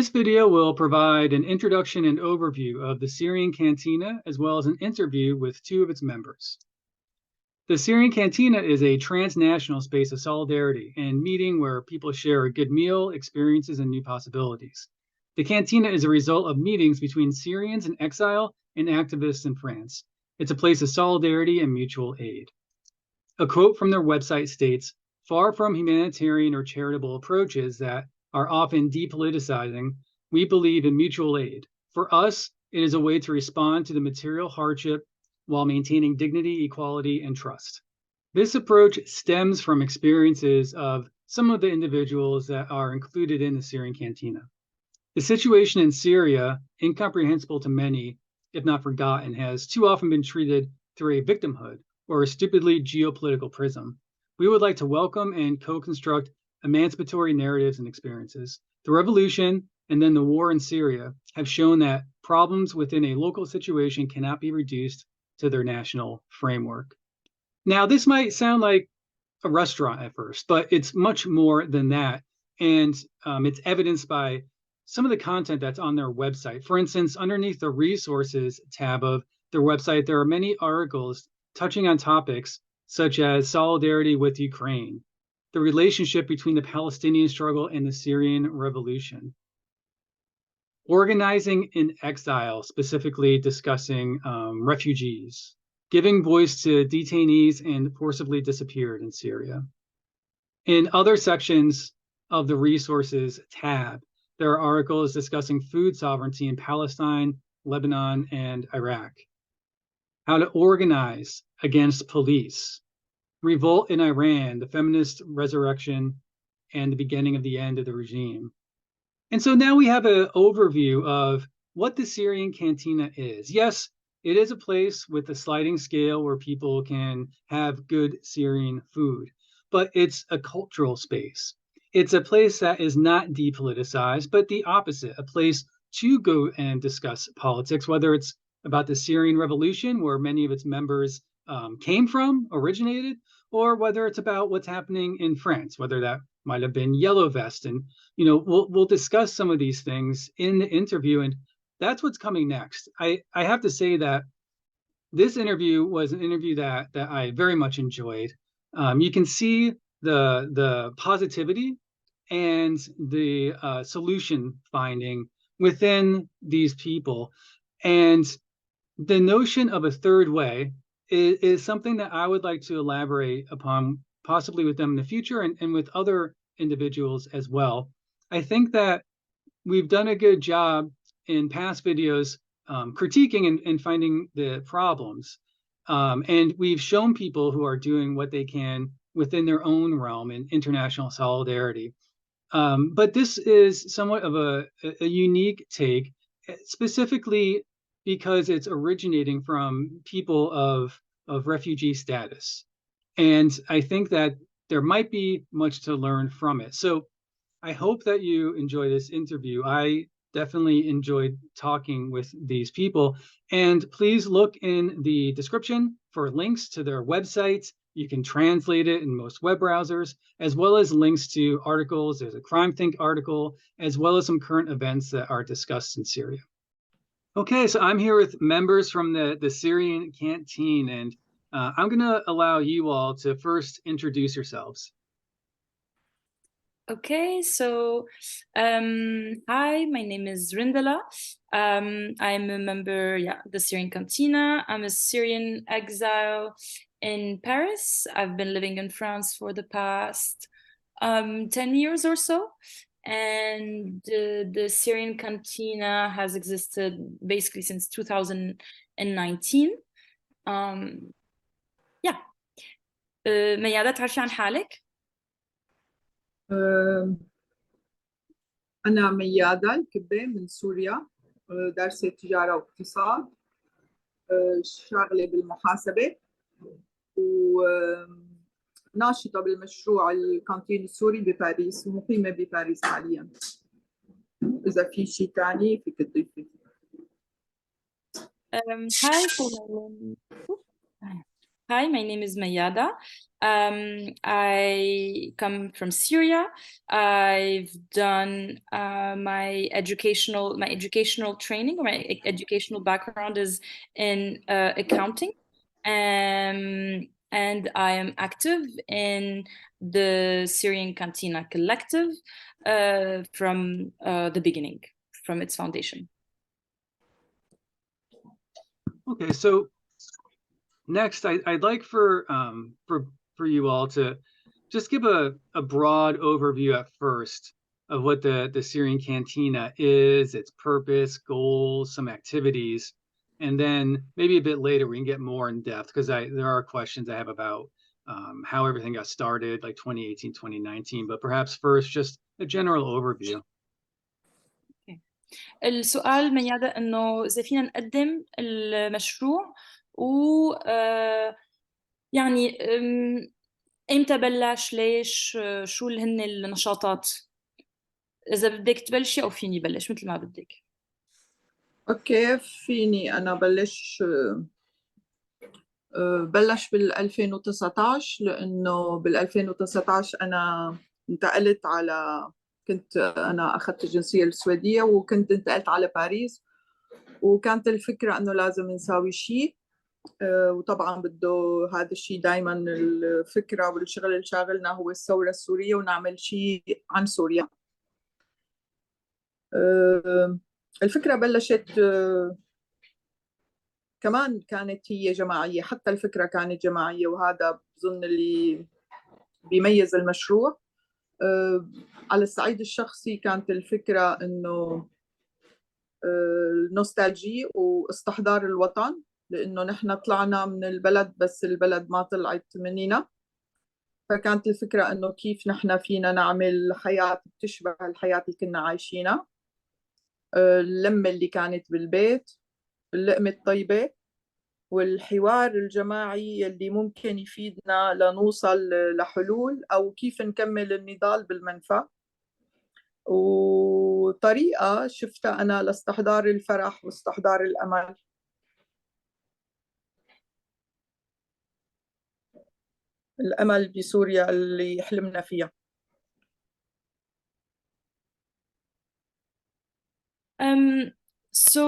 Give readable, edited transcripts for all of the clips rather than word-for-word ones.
This video will provide an introduction and overview of the Syrian Cantina, as well as an interview with two of its members. The Syrian Cantina is a transnational space of solidarity and meeting where people share a good meal, experiences, and new possibilities. The Cantina is a result of meetings between Syrians in exile and activists in France. It's a place of solidarity and mutual aid. A quote from their website states, "Far from humanitarian or charitable approaches that are often depoliticizing, we believe in mutual aid. For us, it is a way to respond to the material hardship while maintaining dignity, equality, and trust." This approach stems from experiences of some of the individuals that are included in the Syrian Cantina. The situation in Syria, incomprehensible to many, if not forgotten, has too often been treated through a victimhood or a stupidly geopolitical prism. We would like to welcome and co-construct emancipatory narratives and experiences. The revolution and then the war in Syria have shown that problems within a local situation cannot be reduced to their national framework. Now, this might sound like a restaurant at first, but it's much more than that. And it's evidenced by some of the content that's on their website. For instance, underneath the resources tab of their website, there are many articles touching on topics such as solidarity with Ukraine, the relationship between the Palestinian struggle and the Syrian Revolution, organizing in exile, specifically discussing refugees, giving voice to detainees and forcibly disappeared in Syria. In other sections of the resources tab, there are articles discussing food sovereignty in Palestine, Lebanon, and Iraq, how to organize against police, revolt in Iran, the feminist resurrection, and the beginning of the end of the regime. And so now we have an overview of what the Syrian Cantina is. Yes, it is a place with a sliding scale where people can have good Syrian food, but it's a cultural space. It's a place that is not depoliticized, but the opposite, a place to go and discuss politics, whether it's about the Syrian Revolution, where many of its members came from, originated, or whether it's about what's happening in France, whether that might have been Yellow Vest. And, we'll discuss some of these things in the interview, and that's what's coming next. I have to say that this interview was an interview that I very much enjoyed. You can see the positivity and the solution finding within these people. And the notion of a third way is something that I would like to elaborate upon, possibly with them in the future and with other individuals as well. I think that we've done a good job in past videos critiquing and finding the problems. And we've shown people who are doing what they can within their own realm in international solidarity. But this is somewhat of a unique take, specifically because it's originating from people of refugee status. And I think that there might be much to learn from it. So I hope that you enjoy this interview. I definitely enjoyed talking with these people. And please look in the description for links to their websites. You can translate it in most web browsers, as well as links to articles. There's a Crime Think article, as well as some current events that are discussed in Syria. Okay, so I'm here with members from the Syrian Canteen, and I'm going to allow you all to first introduce yourselves. Okay, so hi, my name is Rindala. I'm a member, the Syrian Cantina. I'm a Syrian exile in Paris. I've been living in France for the past 10 years or so. And the Syrian Cantina has existed basically since 2019. ميادة تعرفي عن حالك؟ أنا ميادة الكبة من سوريا، دارسة تجارة واقتصاد، شغلة بالمحاسبة، وناشطة بالمشروع الكانتين السوري بباريس، ومقيمة بباريس حاليا. إذا في شيء ثاني فيك تضيفي. Hi, Hi, my name is Mayada. I come from Syria. I've done my educational training, or my educational background is in accounting. And I am active in the Syrian Cantina collective from the beginning, from its foundation. Okay, so next, I'd like for you all to just give a broad overview at first of what the Syrian Cantina is, its purpose, goals, some activities, and then maybe a bit later we can get more in depth, because there are questions I have about how everything got started, like 2018, 2019, but perhaps first just a general overview. السؤال ميادة إنه إذا فينا نقدم المشروع و يعني إمتى بلش، ليش، شو اللي هن النشاطات. إذا بدك تبلشي أو فيني بلش مثل ما بدك. اوكي، فيني انا بلش. بلش بال 2019، لانه بال 2019 انا انتقلت كنت انا اخذت الجنسيه السويديه وكنت انتقلت على باريس، وكانت الفكره انه لازم نساوي شيء. وطبعا بده هذا الشيء دائما الفكره والشغل اللي شاغلنا هو الثوره السوريه، ونعمل شيء عن سوريا. الفكره بلشت كمان كانت هي جماعيه، حتى الفكره كانت جماعيه، وهذا بظن اللي بيميز المشروع. على الصعيد الشخصي كانت الفكره انه النوستالجي واستحضار الوطن، لانه نحن طلعنا من البلد بس البلد ما طلعت مننا. فكانت الفكره انه كيف نحن فينا نعمل حياه بتشبه الحياه اللي كنا عايشينها، اللمه اللي كانت بالبيت، اللقمه الطيبه، والحوار الجماعي اللي ممكن يفيدنا لنوصل لحلول أو كيف نكمل النضال بالمنفى. وطريقة شفتها أنا لاستحضار الفرح واستحضار الأمل. الأمل بسوريا اللي حلمنا فيها. So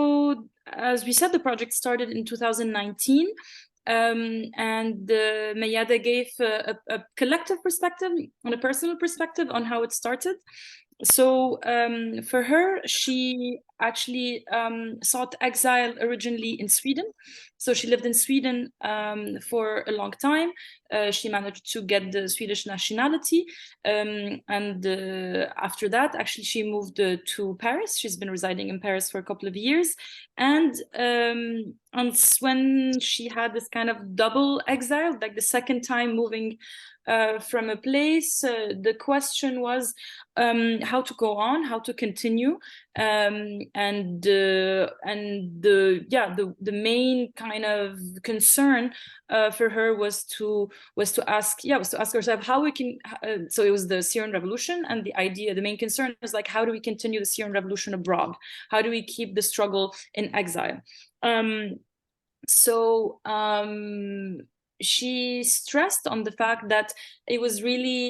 as we said, the project started in 2019. And Mayada gave a collective perspective and a personal perspective on how it started. So for her, she actually sought exile originally in Sweden. So she lived in Sweden for a long time. She managed to get the Swedish nationality. And after that, actually, she moved to Paris. She's been residing in Paris for a couple of years. And when she had this kind of double exile, like the second time moving from a place, the question was how to go on, how to continue, and the main kind of concern for her was to ask herself how we can. So it was the Syrian Revolution, and the main concern is like, how do we continue the Syrian Revolution abroad? How do we keep the struggle in exile? She stressed on the fact that it was really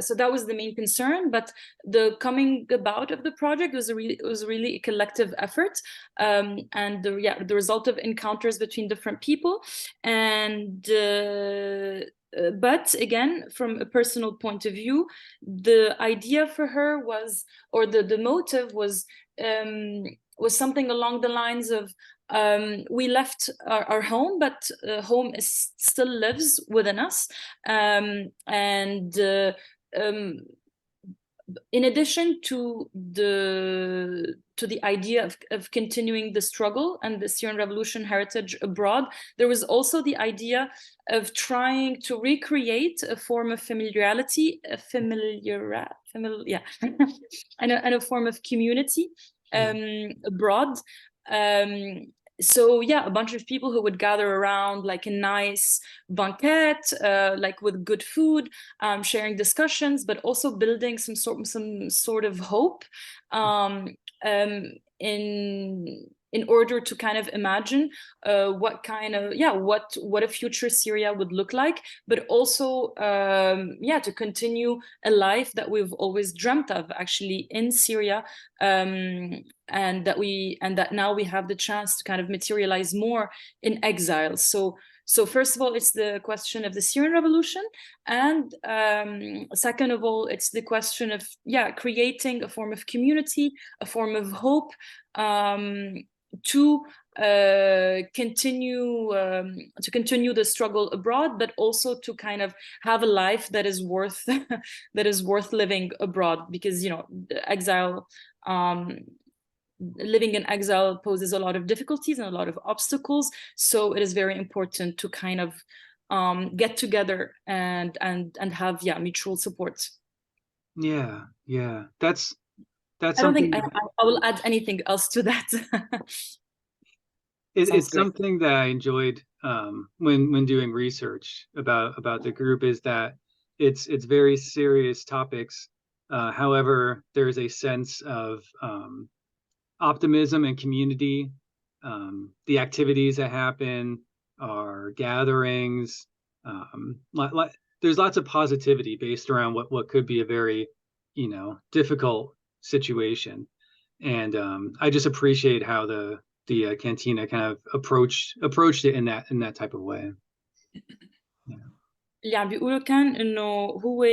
so that was the main concern, but the coming about of the project was really a collective effort, and the result of encounters between different people. And but again, from a personal point of view, the idea for her was, or the motive was something along the lines of, we left our home, but home still lives within us. And in addition to the idea of continuing the struggle and the Syrian Revolution heritage abroad, there was also the idea of trying to recreate a form of familiarity, and a form of community abroad. So yeah, a bunch of people who would gather around like a nice banquet, like with good food, sharing discussions, but also building some sort of hope in in order to kind of imagine what kind of what a future Syria would look like, but also to continue a life that we've always dreamt of actually in Syria, and that now we have the chance to kind of materialize more in exile. So first of all, it's the question of the Syrian Revolution, and second of all, it's the question of creating a form of community, a form of hope, to continue the struggle abroad, but also to kind of have a life that is worth that is worth living abroad, because the exile. Living in exile poses a lot of difficulties and a lot of obstacles, so it is very important to kind of get together and have mutual support. Yeah, that's I don't think I will add anything else to that. It's something that I enjoyed when doing research about the group, is that it's very serious topics. However, there's a sense of optimism and community. The activities that happen are gatherings. There's lots of positivity based around what could be a very difficult situation, and I just appreciate how the cantina kind of approached it in that type of way. اللي عم بيقوله كان إنه هو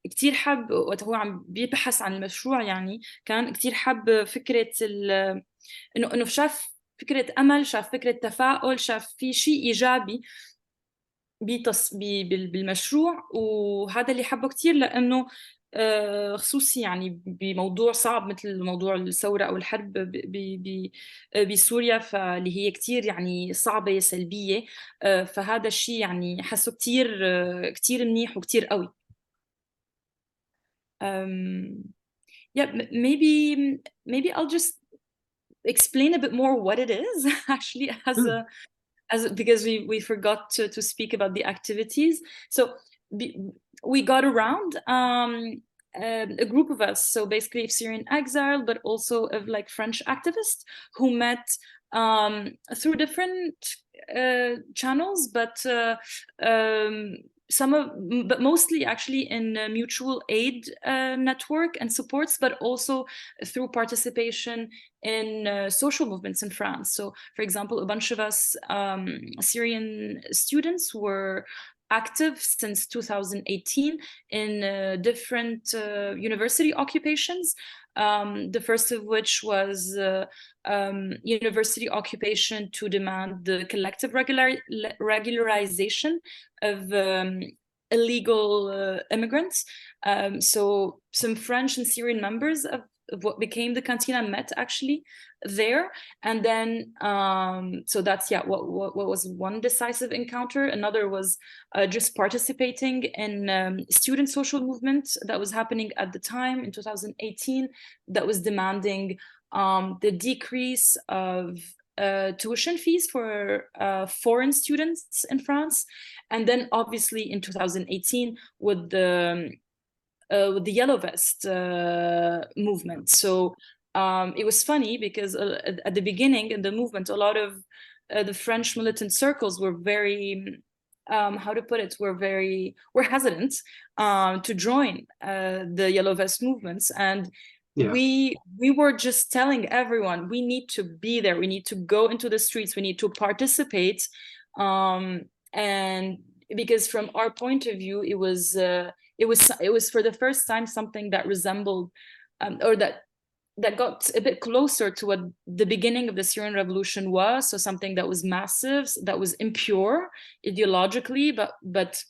كتير حب وقت هو عم بيبحث عن المشروع، يعني كان كتير حب فكرة إنه شاف فكرة أمل، شاف فكرة تفاؤل، شاف في شيء إيجابي بالمشروع، وهذا اللي حبه كتير، لأنه خصوصي يعني بموضوع صعب مثل موضوع الثورة أو الحرب بسوريا، فاللي هي كتير يعني صعبة سلبية، فهذا الشيء يعني حسه كتير منيح وكتير قوي. Maybe I'll just explain a bit more what it is actually because we forgot to speak about the activities. So we got around a group of us, so basically of Syrian exile, but also of like French activists who met through different channels, but but mostly actually in a mutual aid network and supports, but also through participation in social movements in France. So, for example, a bunch of us Syrian students were active since 2018 in different university occupations. The first of which was university occupation to demand the collective regularization of illegal immigrants. So some French and Syrian members of what became the Cantina met actually there, and then so that's what was one decisive encounter. Another was just participating in student social movement that was happening at the time in 2018 that was demanding the decrease of tuition fees for foreign students in France, and then obviously in 2018 with the Yellow Vest movement. So it was funny because at the beginning in the movement, a lot of the French militant circles were very, how to put it, were hesitant to join the Yellow Vest movements, and we were just telling everyone we need to be there, we need to go into the streets, we need to participate, and because from our point of view, it was for the first time something that resembled or that got a bit closer to what the beginning of the Syrian Revolution was. So something that was massive, that was impure ideologically, but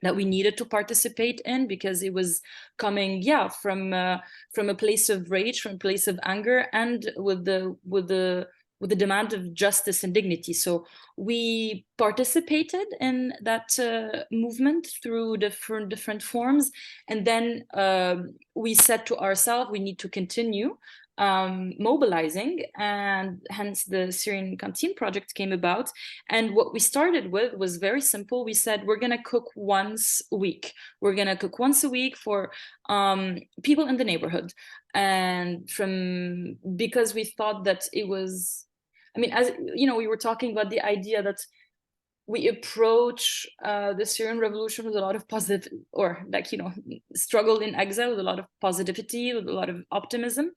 that we needed to participate in because it was coming, from a place of rage, from a place of anger, and with the demand of justice and dignity. So we participated in that movement through different forms, and then we said to ourselves, we need to continue mobilizing, and hence the Syrian Canteen project came about. And what we started with was very simple. We said, we're going to cook once a week. We're going to cook once a week for people in the neighborhood. And because we thought that it was, I mean, as you know, we were talking about the idea that we approach the Syrian Revolution with a lot of positive, or like, you know, struggle in exile with a lot of positivity, with a lot of optimism.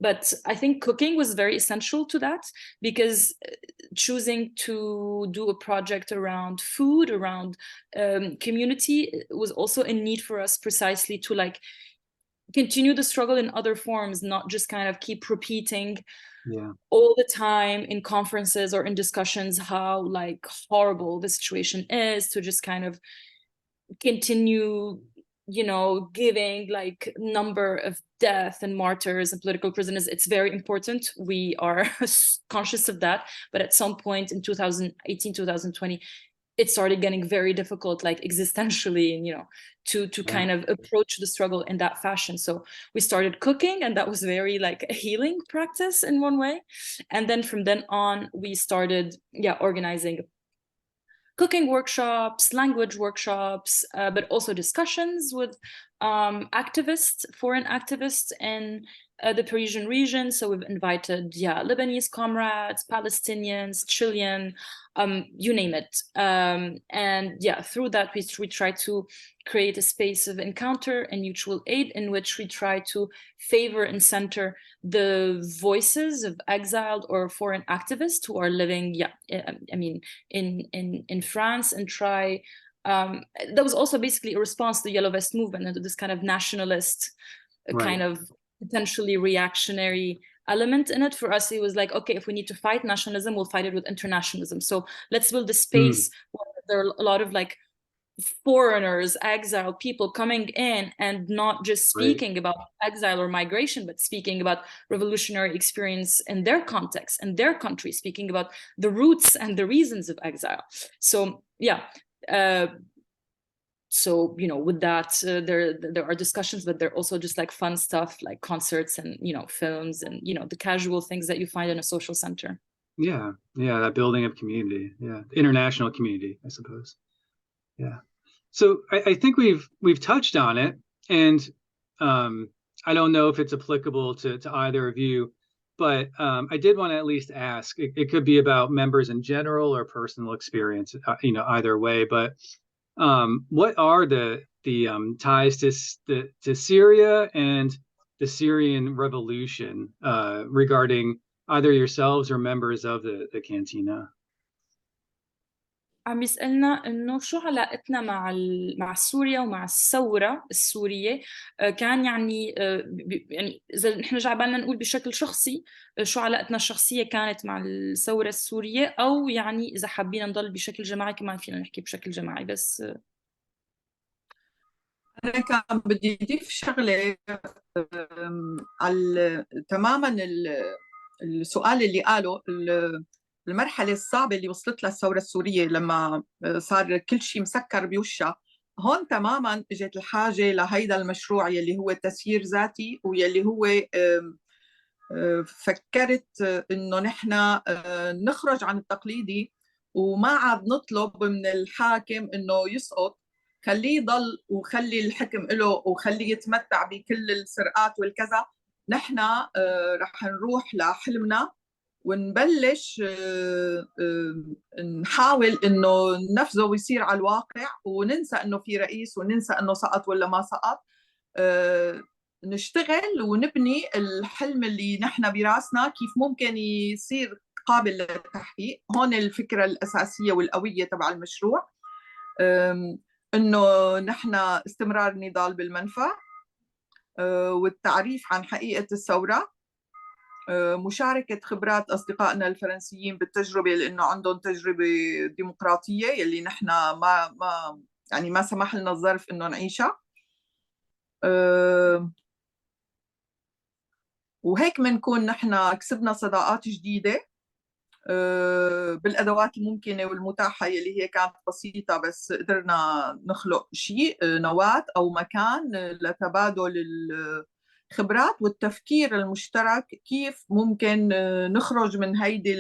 But I think cooking was very essential to that, because choosing to do a project around food, around community, was also a need for us, precisely to like continue the struggle in other forms, not just kind of keep repeating all the time in conferences or in discussions how like horrible the situation is, to just kind of continue, you know, giving like number of death and martyrs and political prisoners. It's very important. We are conscious of that. But at some point in 2018, 2020, it started getting very difficult, like existentially, and you know, to kind of approach the struggle in that fashion. So we started cooking, and that was very like a healing practice in one way. And then from then on, we started organizing cooking workshops, language workshops, but also discussions with activists, foreign activists in the Parisian region. So we've invited Lebanese comrades, Palestinians, Chilean, you name it. And through that, we try to create a space of encounter and mutual aid, in which we try to favor and center the voices of exiled or foreign activists who are living, I mean, in France, and try. That was also basically a response to the Yellow Vest movement and to this kind of nationalist, kind of potentially reactionary element in it. For us, it was like, okay, if we need to fight nationalism, we'll fight it with internationalism. So let's build a space where there are a lot of like foreigners, exiled people coming in, and not just speaking about exile or migration, but speaking about revolutionary experience in their context, in their country, speaking about the roots and the reasons of exile. So so, you know, with that, there are discussions, but there are also just like fun stuff like concerts and, you know, films and, you know, the casual things that you find in a social center. That building of community. International community, I suppose. So I think we've touched on it, and I don't know if it's applicable to either of you, but I did want to at least ask. It could be about members in general or personal experience, you know, either way. But what are the ties to Syria and the Syrian Revolution regarding either yourselves or members of the Cantina? عم يسألنا إنه شو علاقتنا مع سوريا ومع الثورة السورية. كان يعني إذا نحن جا بالنا نقول بشكل شخصي شو علاقتنا الشخصية كانت مع الثورة السورية، أو يعني إذا حابين نضل بشكل جماعي كمان فينا نحكي بشكل جماعي. بس أنا كان بدي أضيف شغلة على تماما السؤال اللي قاله. المرحلة الصعبة اللي وصلت لها الثورة السورية لما صار كل شيء مسكر بوشها، هون تماما اجت الحاجة لهيدا المشروع يلي هو تسيير ذاتي، ويلي هو فكرت إنه نحن نخرج عن التقليدي، وما عاد نطلب من الحاكم إنه يسقط، خليه يضل وخلي الحكم له وخليه يتمتع بكل السرقات والكذا. نحن رح نروح لحلمنا ونبلش نحاول إنه ننفذه ويصير على الواقع، وننسى إنه في رئيس، وننسى إنه سقط ولا ما سقط. نشتغل ونبني الحلم اللي نحن براسنا كيف ممكن يصير قابل للتحقيق. هون الفكرة الأساسية والقوية تبع المشروع، إنه نحن استمرار النضال بالمنفى، والتعريف عن حقيقة الثورة، مشاركة خبرات أصدقائنا الفرنسيين بالتجربة، لأنه عندهم تجربة ديمقراطية يلي نحن ما سمح لنا الظرف إنه نعيشها. وهيك منكون نحن كسبنا صداقات جديدة بالأدوات الممكنة والمتاحة يلي هي كانت بسيطة، بس قدرنا نخلق شيء، نواة أو مكان لتبادل الخبرات والتفكير المشترك، كيف ممكن نخرج من هيدي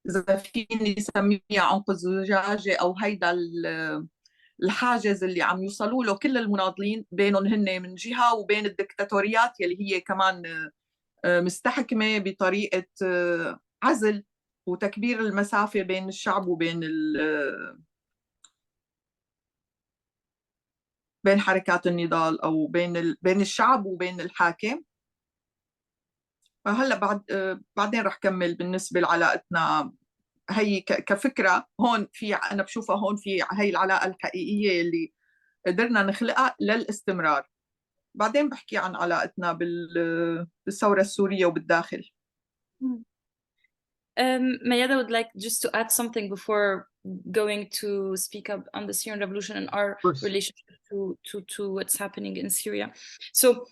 إذا فيني نسميها عنق الزجاجة، أو هيدا الحاجز اللي عم يوصلوا له كل المناضلين بينهم هن من جهة، وبين الدكتاتوريات يلي هي كمان مستحكمة بطريقة عزل وتكبير المسافة بين الشعب وبين بين حركات النضال، أو بين الشعب وبين الحاكم. فهلا بعدين رح كمل بالنسبة لعلاقتنا هي كفكرة. هون في، أنا بشوفها هون في هي العلاقة الحقيقية اللي قدرنا نخلقها للاستمرار. بعدين بحكي عن علاقتنا بالثورة السورية وبالداخل. Mayada would like just to add something before going to speak up on the Syrian Revolution and our relationship to what's happening in Syria. So,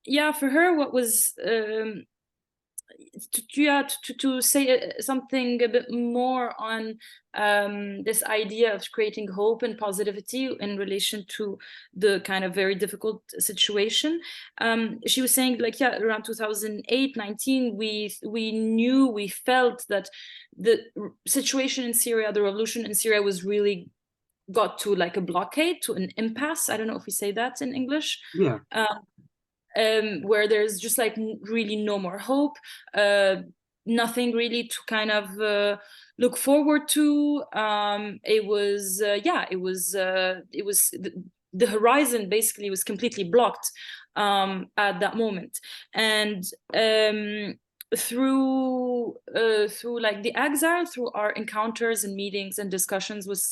yeah, for her, what was to say something a bit more on this idea of creating hope and positivity in relation to the kind of very difficult situation. She was saying, like, yeah, around 2008-19, we felt that the situation in Syria, the revolution in Syria, was really got to like a blockade, to an impasse. I don't know if we say that in English. Yeah. Where there's just like really no more hope, nothing really to kind of look forward to. It was the horizon basically was completely blocked at that moment. And through like the exile, through our encounters and meetings and discussions with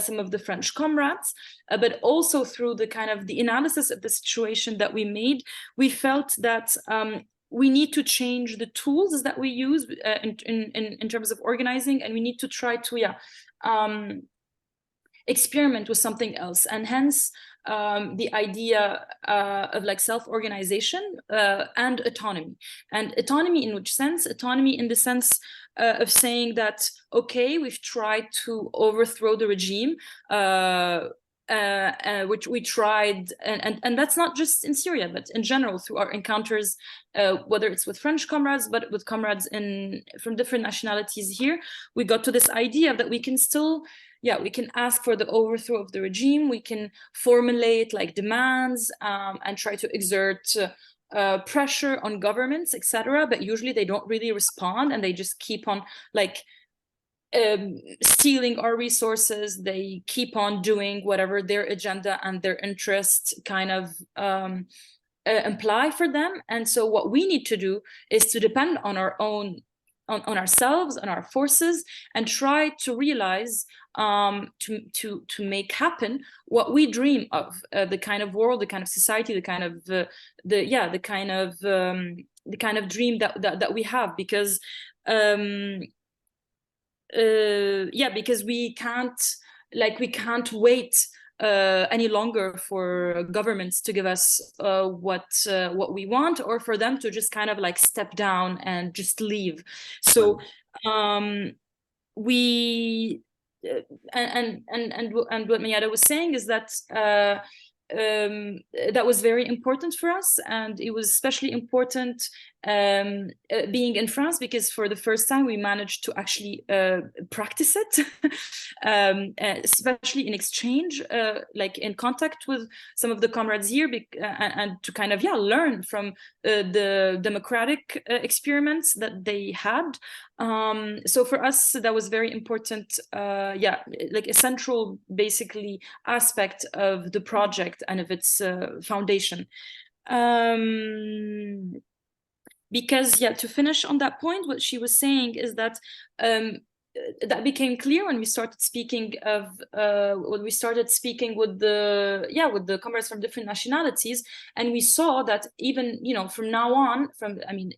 some of the French comrades, but also through the kind of the analysis of the situation that we made, we felt that we need to change the tools that we use in terms of organizing, and we need to try to experiment with something else. And hence the idea of like self-organization and autonomy. And autonomy in which sense? Autonomy in the sense of saying that, okay, we've tried to overthrow the regime, which we tried, and that's not just in Syria, but in general through our encounters, whether it's with French comrades, but with comrades from different nationalities here, we got to this idea that we can still, we can ask for the overthrow of the regime, we can formulate like demands and try to exert pressure on governments, etc. But usually they don't really respond, and they just keep on like stealing our resources. They keep on doing whatever their agenda and their interests kind of imply for them. And so what we need to do is to depend on our own, on ourselves, on our forces, and try to realize, to make happen what we dream of, the kind of world, the kind of society, the kind of the kind of dream that we have. Because because we can't wait any longer for governments to give us what we want, or for them to just kind of like step down and just leave. So we and what Mayada was saying is that that was very important for us, and it was especially important being in France, because for the first time we managed to actually practice it, especially in exchange, like in contact with some of the comrades here, and to kind of learn from the democratic experiments that they had. So for us that was very important, like a central basically aspect of the project and of its foundation. Because to finish on that point, what she was saying is that that became clear when we started speaking with the comrades from different nationalities, and we saw that even from now on,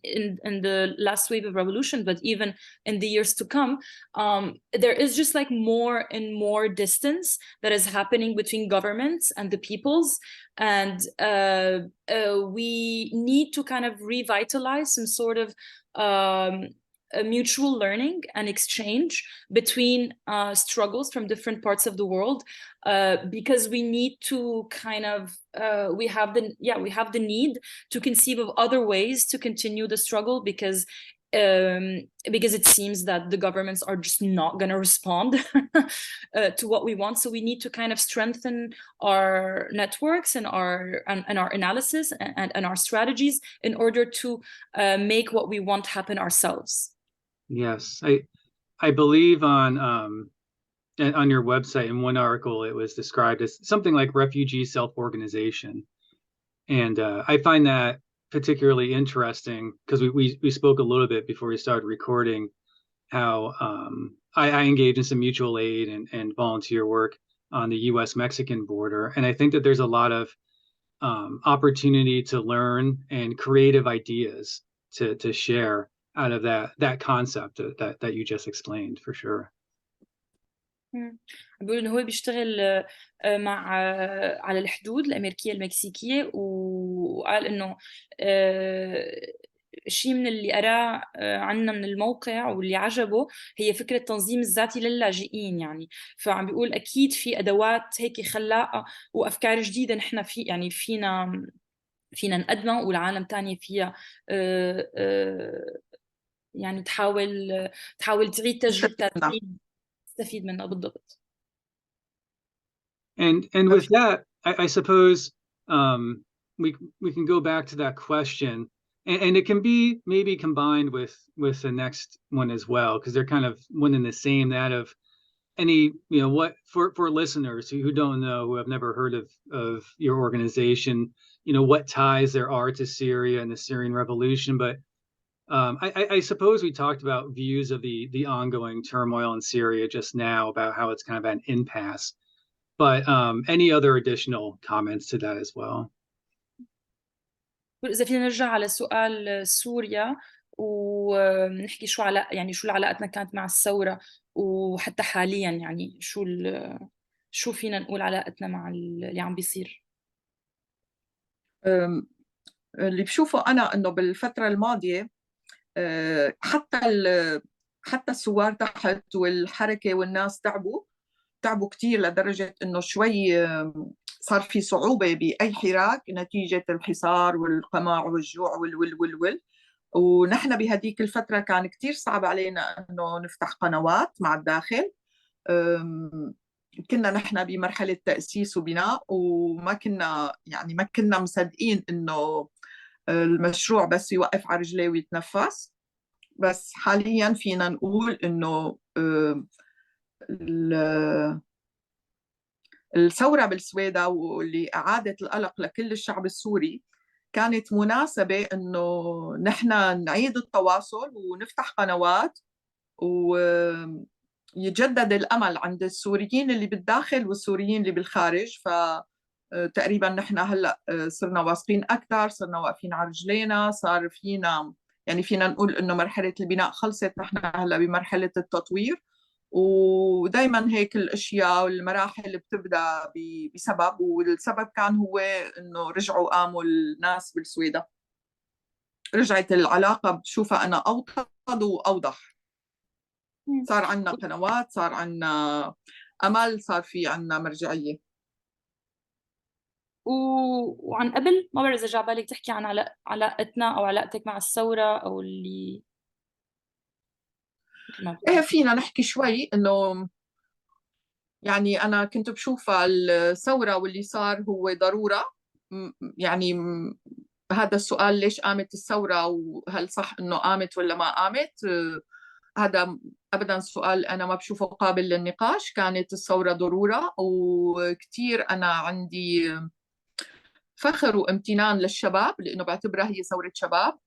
in the last wave of revolution, but even in the years to come, there is just like more and more distance that is happening between governments and the peoples, and we need to kind of revitalize some sort of mutual learning and exchange between struggles from different parts of the world, because we need to kind of we have the need to conceive of other ways to continue the struggle, because it seems that the governments are just not going to respond to what we want. So we need to kind of strengthen our networks and our analysis and our strategies in order to make what we want happen ourselves. Yes, I believe on your website, in one article, it was described as something like refugee self-organization. And I find that particularly interesting because we spoke a little bit before we started recording how I engage in some mutual aid and volunteer work on the US-Mexican border. And I think that there's a lot of opportunity to learn and creative ideas to share out of that concept that you just explained, for sure. بيقول إنه هو بيشتغل على الحدود الأمريكية المكسيكية، وقال إنه شيء من اللي قراه عنا من الموقع واللي عجبه هي فكرة التنظيم الذاتي للاجئين. يعني فعم بيقول أكيد في أدوات هيك خلاقة وأفكار جديدة نحن فينا نقدمها، والعالم تانية فيها يعني تحاول تعيد تجربتها، تستفيد منها بالضبط. And with that, I suppose we can go back to that question, and it can be maybe combined with the next one as well, because they're kind of one and the same. That of any, what for listeners who don't know, who have never heard of your organization, what ties there are to Syria and the Syrian Revolution. But I suppose we talked about views of the ongoing turmoil in Syria just now, about how it's kind of an impasse. But any other additional comments to that as well? إذا فينا نرجع على سؤال سوريا ونحكي شو علاقتنا كانت مع الثورة، وحتى حاليا يعني شو فينا نقول علاقتنا مع اللي عم بيصير. اللي بشوفه أنا إنه بالفترة الماضية حتى الثوار تحت والحركة والناس تعبوا كتير، لدرجة إنه شوي صار في صعوبة بأي حراك نتيجة الحصار والقمع والجوع وال ونحن بهديك الفترة كان كتير صعب علينا إنه نفتح قنوات مع الداخل. كنا نحن بمرحلة تأسيس وبناء، وما كنا مصدقين إنه المشروع بس يوقف على رجليه ويتنفس. بس حاليا فينا نقول إنه الثورة بالسويدة واللي أعادت القلق لكل الشعب السوري كانت مناسبة إنه نحن نعيد التواصل ونفتح قنوات ويجدد الأمل عند السوريين اللي بالداخل والسوريين اللي بالخارج. فتقريبا نحن هلأ صرنا واثقين أكثر، صرنا واقفين على رجلينا، صار فينا نقول إنه مرحلة البناء خلصت، نحن هلأ بمرحلة التطوير. ودائما هيك الاشياء والمراحل بتبدا بسبب، والسبب كان هو انه رجعوا قاموا الناس بالسويدة، رجعت العلاقه بشوفها انا اوطد واوضح. صار عندنا قنوات، صار عندنا امل، صار في عندنا مرجعيه. وعن قبل ما بعرف اذا جا بالك تحكي عن علاقتنا او علاقتك مع الثوره او اللي ايه فينا نحكي شوي انه يعني أنا كنت بشوفها الثورة واللي صار هو ضرورة. يعني هذا السؤال ليش قامت الثورة وهل صح إنه قامت ولا ما قامت، هذا أبدا سؤال أنا ما بشوفه قابل للنقاش. كانت الثورة ضرورة، وكتير أنا عندي فخر وامتنان للشباب لأنه بعتبرها هي ثورة شباب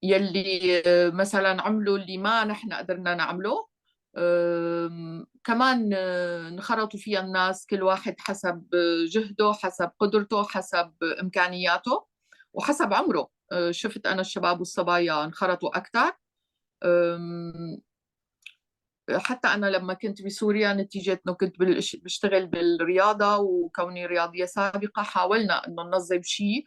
يلي مثلا عملوا اللي ما نحن قدرنا نعمله. كمان انخرطوا فيها الناس، كل واحد حسب جهده، حسب قدرته، حسب إمكانياته وحسب عمره. شفت أنا الشباب والصبايا انخرطوا أكثر. حتى أنا لما كنت بسوريا نتيجة أنه كنت بشتغل بالرياضة وكوني رياضية سابقة، حاولنا أنه ننظم شيء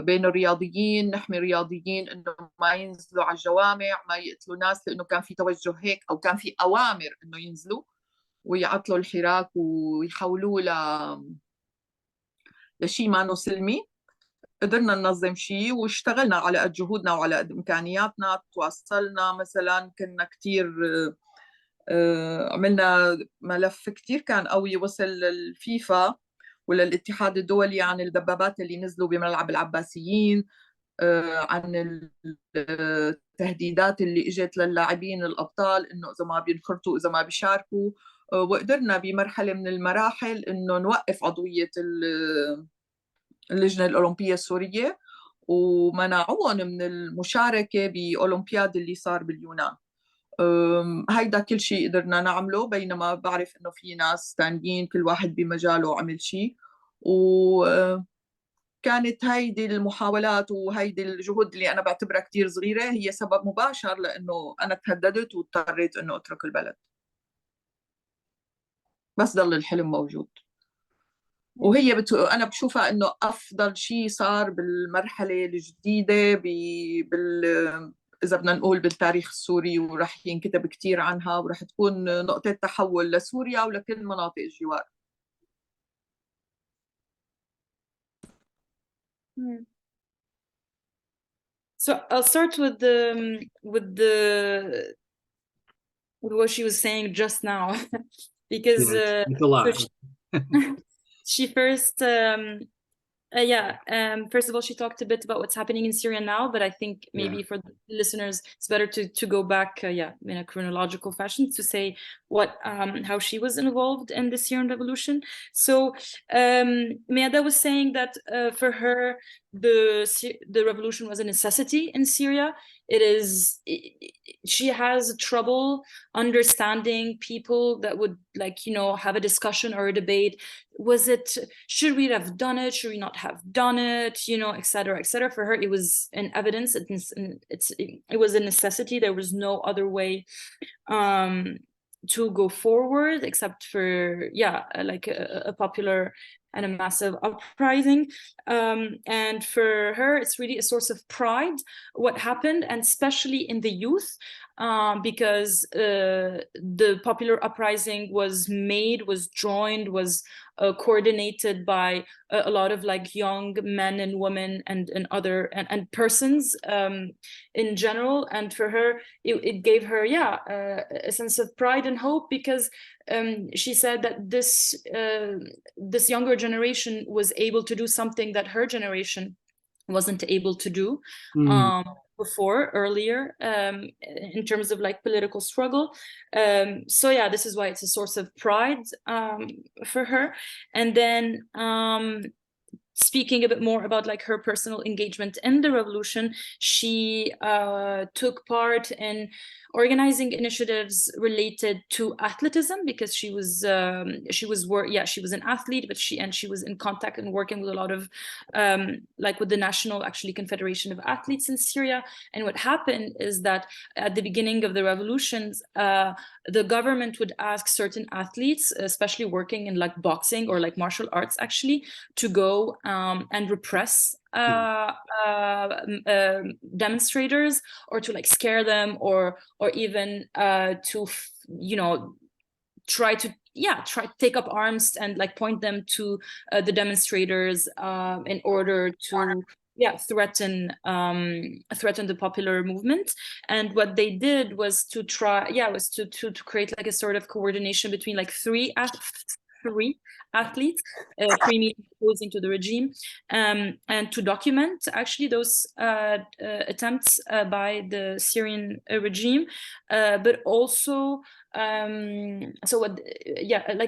بين الرياضيين، نحمي الرياضيين انه ما ينزلوا على الجوامع، ما يقتلوا ناس، لانه كان في توجه هيك، او كان في اوامر انه ينزلوا ويعطلوا الحراك ويحولوه لشيء ما سلمي. قدرنا ننظم شيء واشتغلنا على قد جهودنا وعلى قد إمكانياتنا. تواصلنا مثلا، كنا كتير عملنا ملف كتير كان قوي وصل للفيفا وللاتحاد الدولي عن الدبابات اللي نزلوا بملعب العباسيين، عن التهديدات اللي اجت للاعبين الابطال انه اذا ما بينخرطوا، اذا ما بيشاركوا. وقدرنا بمرحله من المراحل انه نوقف عضويه اللجنه الاولمبيه السوريه، ومنعوهم من المشاركه باولمبياد اللي صار باليونان. هيدا كل شيء قدرنا نعمله، بينما بعرف انه في ناس تانيين كل واحد بمجاله عمل شيء. وكانت هيدي المحاولات وهيدي الجهود اللي انا بعتبرها كتير صغيره هي سبب مباشر لانه انا تهددت واضطريت انه اترك البلد، بس ضل الحلم موجود. وهي انا بشوفها انه افضل شيء صار بالمرحله الجديده اذا بدنا نقول بالتاريخ السوري، وراح ينكتب كثير عنها، وراح تكون نقطه تحول لسوريا ولكل مناطق الجوار. So I'll start with what she was saying just now, because it's a lot. so she first first of all, she talked a bit about what's happening in Syria now, but I think maybe for the listeners, it's better to go back, in a chronological fashion to say how she was involved in the Syrian Revolution. So Meada was saying that for her, the revolution was a necessity in Syria. She has trouble understanding people that would have a discussion or a debate. Should we have done it? Should we not have done it? Et cetera, et cetera. For her, it was an evidence. It was a necessity. There was no other way to go forward except for a popular and a massive uprising. And for her, it's really a source of pride what happened, and especially in the youth, because the popular uprising was joined, was coordinated by a lot of young men and women and persons in general. And for her, it gave her a sense of pride and hope, because she said that this younger generation was able to do something that her generation wasn't able to do earlier, in terms of political struggle. So this is why it's a source of pride for her. And then speaking a bit more about her personal engagement in the revolution, she took part in organizing initiatives related to athleticism, because she was an athlete, but she was in contact and working with a lot of with the National Confederation of Athletes in Syria. And what happened is that at the beginning of the revolutions, the government would ask certain athletes, especially working in boxing or martial arts, actually, to go and repress demonstrators, or to scare them, or even to try to take up arms and point them to the demonstrators in order to threaten the popular movement. And what they did was to create a sort of coordination between three athletes, opposing to the regime, and to document actually those attempts by the Syrian regime, but also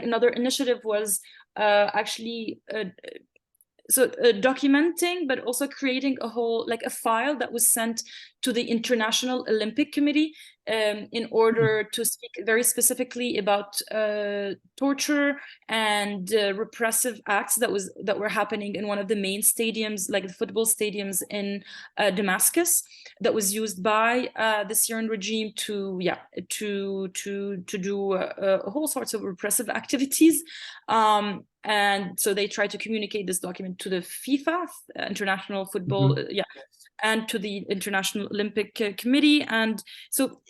another initiative was documenting, but also creating a whole a file that was sent to the International Olympic Committee in order to speak very specifically about torture and repressive acts that were happening in one of the main stadiums, like the football stadiums in Damascus, that was used by the Syrian regime to do whole sorts of repressive activities. And so they tried to communicate this document to the FIFA, International Football, and to the International Olympic Committee. And so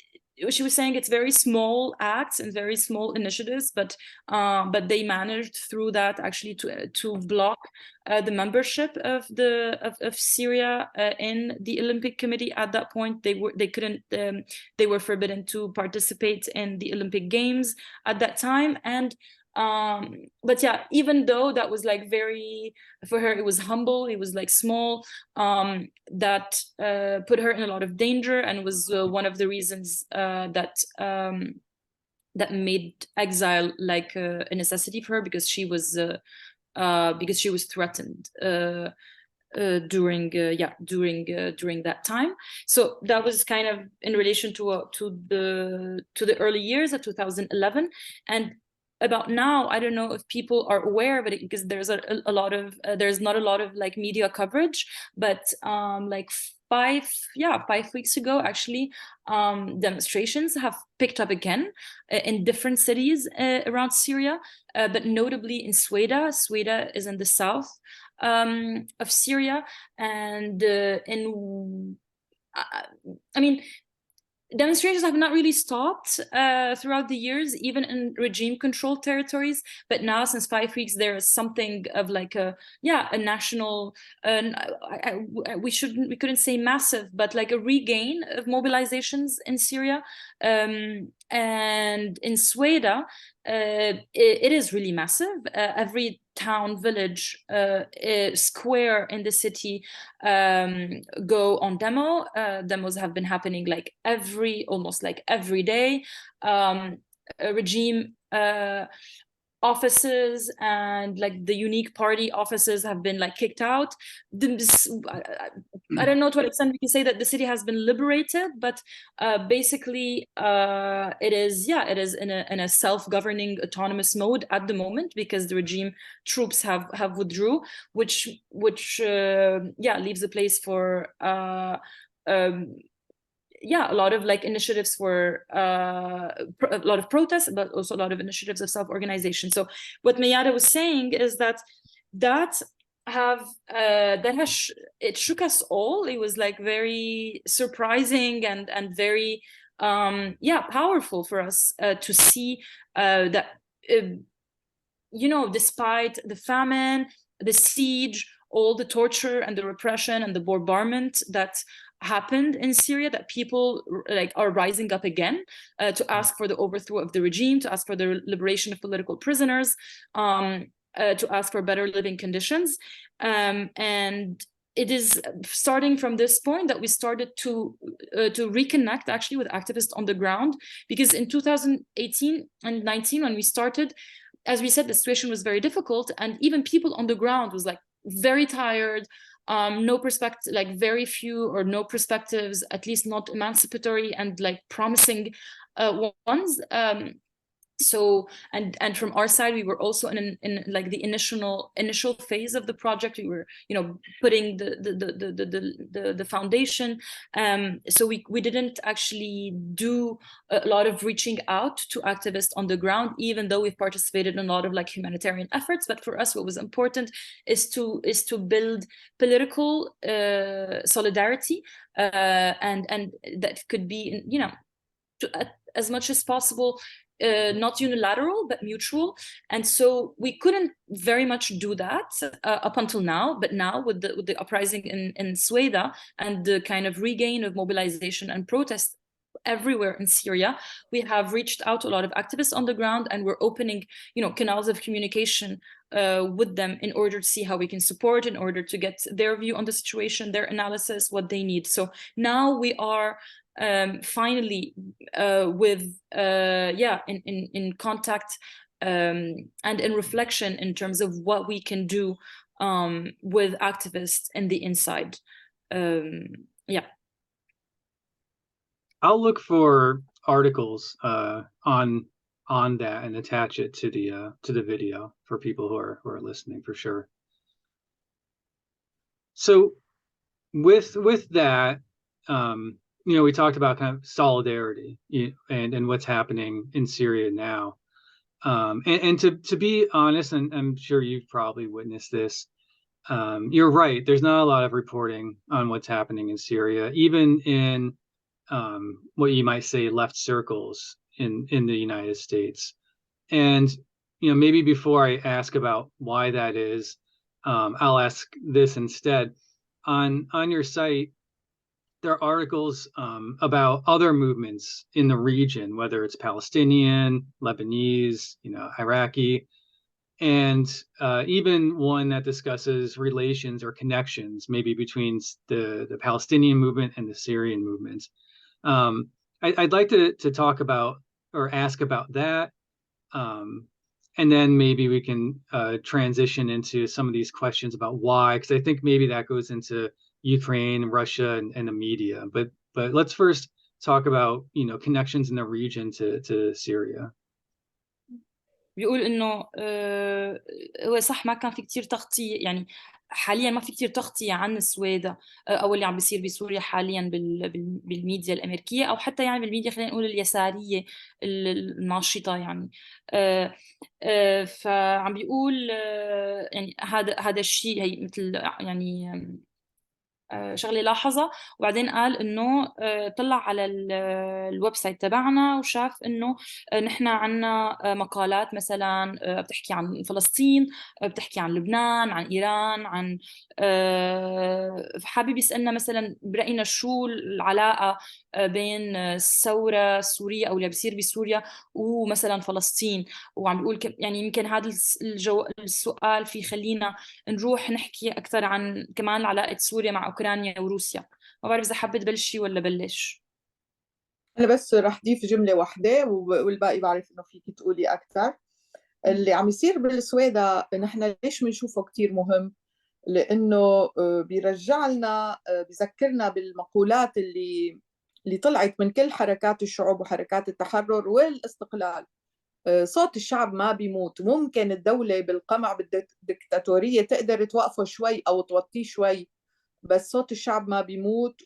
she was saying it's very small acts and very small initiatives, but they managed through that actually to block the membership of Syria in the Olympic Committee. At that point, they were forbidden to participate in the Olympic Games at that time. And but yeah, even though that was like very, for her, it was humble, it was like small, that put her in a lot of danger, and was one of the reasons that made exile like a necessity for her, because she was threatened during that time. So that was kind of in relation to the early years of 2011. And about now, I don't know if people are aware of it, because there's a lot of there's not a lot of like media coverage, but like 5 weeks ago, actually, demonstrations have picked up again in different cities around Syria, but notably in Suwayda. Suwayda is in the south of Syria, and I mean, demonstrations have not really stopped throughout the years, even in regime-controlled territories. But now, since 5 weeks, there is something of like a national. We couldn't say massive, but like a regain of mobilizations in Syria, and in Suwayda, it is really massive. Every town, village, square in the city go on demo. Demos have been happening like almost every day. Regime offices and like the unique party offices have been like kicked out. I don't know to what extent we can say that the city has been liberated, but basically it is in a self-governing autonomous mode at the moment, because the regime troops have withdrew, which leaves a place for a lot of like initiatives for a lot of protests, but also a lot of initiatives of self-organization. So what Mayada was saying is that it shook us all. It was like very surprising and very powerful for us to see that despite the famine, the siege, all the torture and the repression and the bombardment that happened in Syria, that people like are rising up again to ask for the overthrow of the regime, to ask for the liberation of political prisoners, to ask for better living conditions. And it is starting from this point that we started to reconnect actually with activists on the ground, because in 2018 and 19, when we started, as we said, the situation was very difficult, and even people on the ground was like very tired. No perspective, like very few or no perspectives, at least not emancipatory and like promising ones. So and from our side, we were also in like the initial phase of the project. We were putting the foundation. So we didn't actually do a lot of reaching out to activists on the ground, even though we've participated in a lot of like humanitarian efforts. But for us, what was important is to build political solidarity, and that could be as much as possible not unilateral but mutual. And so we couldn't very much do that up until now, but now with the uprising in Suwayda and the kind of regain of mobilization and protest everywhere in Syria, we have reached out to a lot of activists on the ground, and we're opening canals of communication with them in order to see how we can support, in order to get their view on the situation, their analysis, what they need. So now we are finally in contact and in reflection in terms of what we can do with activists in the inside. I'll look for articles on that and attach it to the video for people who are listening for sure. So with that, we talked about kind of solidarity and what's happening in Syria now. And to be honest, and I'm sure you've probably witnessed this, you're right. There's not a lot of reporting on what's happening in Syria, even in what you might say left circles in the United States. And maybe before I ask about why that is, I'll ask this instead. On your site, there are articles about other movements in the region, whether it's Palestinian, Lebanese, Iraqi, and even one that discusses relations or connections, maybe between the Palestinian movement and the Syrian movement. I'd like to talk about or ask about that, and then maybe we can transition into some of these questions about why, because I think maybe that goes into Ukraine, Russia, and the media. But let's first talk about connections in the region to Syria. بيقول إنه هو صح ما كان في كتير تغطية، يعني حاليا ما في كتير تغطية عن السويدة أو اللي عم بيصير بسوريا حاليا بالميديا الأمريكية، أو حتى يعني بالميديا خلينا نقول اليسارية الناشطة يعني. فعم بيقول يعني هذا الشيء هي مثل يعني شغله لاحظها، وبعدين قال انه طلع على الويب سايت تبعنا وشاف انه نحن عنا مقالات مثلا بتحكي عن فلسطين، بتحكي عن لبنان، عن ايران، عن حابب يسالنا مثلا براينا شو العلاقه بين الثوره السوريه او اللي بيصير بسوريا ومثلا فلسطين. وعم بيقول يعني يمكن هذا السؤال في خلينا نروح نحكي اكثر عن كمان علاقه سوريا مع اوكرانيا وروسيا. ما بعرف اذا حابه تبلشي ولا بلش. أنا بس رح ضيف جملة واحدة والباقي بعرف إنه فيك تقولي أكثر. اللي عم يصير بالسويدة نحن ليش بنشوفه كتير مهم؟ لأنه بيرجع لنا، بيذكرنا بالمقولات اللي طلعت من كل حركات الشعوب وحركات التحرر والاستقلال. صوت الشعب ما بيموت. ممكن الدولة بالقمع بالدكتاتورية تقدر توقفه شوي أو توطيه شوي، بس صوت الشعب ما بيموت،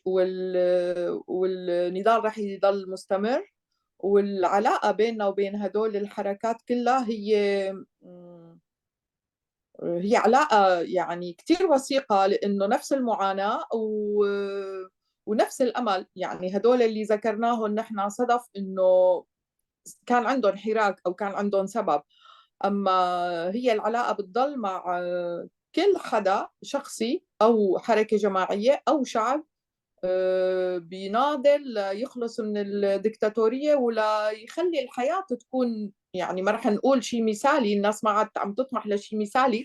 والنضال رح يضل مستمر. والعلاقة بيننا وبين هدول الحركات كلها هي علاقة يعني كتير وثيقة، لأنه نفس المعاناة ونفس الأمل. يعني هدول اللي ذكرناهم نحن صدف إنه كان عندهم حراك أو كان عندهم سبب، أما هي العلاقة بتضل مع كل حدا شخصي أو حركة جماعية أو شعب بيناضل يخلص من الدكتاتورية ولا يخلي الحياة تكون، يعني ما رح نقول شيء مثالي، الناس ما عاد عم تطمح لشيء مثالي،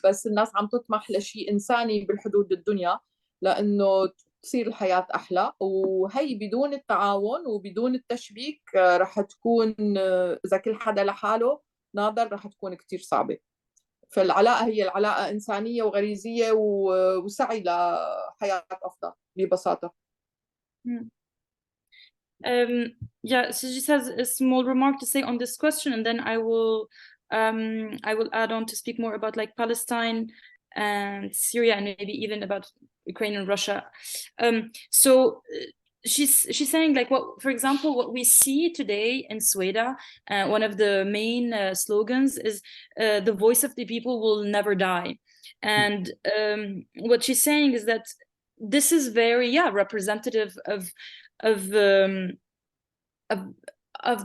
بس الناس عم تطمح لشيء إنساني بالحدود الدنيا، لأنه تصير الحياة أحلى. وهي بدون التعاون وبدون التشبيك رح تكون، إذا كل حدا لحاله ناضل رح تكون كتير صعبة. فالعلاقة هي العلاقة إنسانية وغريزية وسعي لحياة أفضل ببساطة. Yeah, so she has a small remark to say on this question, and then I will add on to speak more about like Palestine and Syria, and maybe even about Ukraine and Russia. So she's saying like what, for example, what we see today in Suwayda, one of the main slogans is the voice of the people will never die. And what she's saying is that this is very representative of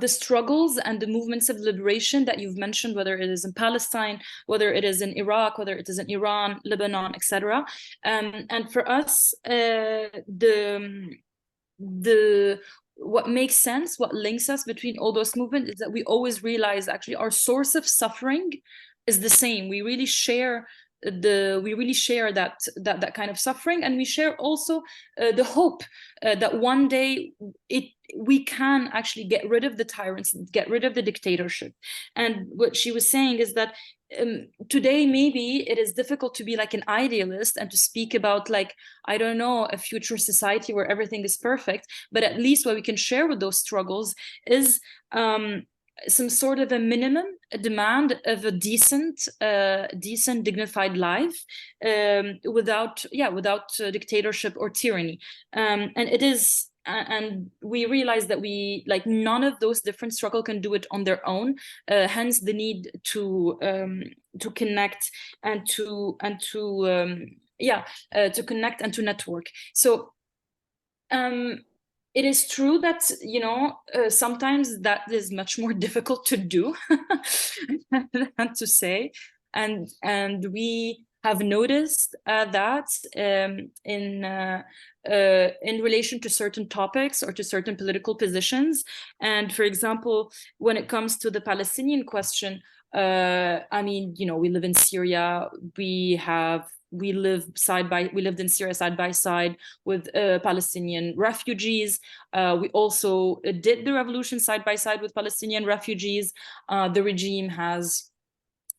the struggles and the movements of liberation that you've mentioned, whether it is in Palestine, whether it is in Iraq, whether it is in Iran, Lebanon, etc. And for us, what makes sense, what links us between all those movements, is that we always realize actually our source of suffering is the same. We really share we really share that kind of suffering, and we share also the hope that one day we can actually get rid of the tyrants, get rid of the dictatorship. And what she was saying is that today maybe it is difficult to be like an idealist and to speak about, like, I don't know, a future society where everything is perfect, but at least what we can share with those struggles is some sort of a minimum demand of a decent, dignified life, without dictatorship or tyranny. And it is, and we realize that we, like, none of those different struggles can do it on their own. Hence the need to connect and to connect and to network. So it is true that, sometimes that is much more difficult to do than to say, and we have noticed that in relation to certain topics or to certain political positions. And for example, when it comes to the Palestinian question, I mean, we live in Syria. We lived in Syria side by side with Palestinian refugees. We also did the revolution side by side with Palestinian refugees. The regime has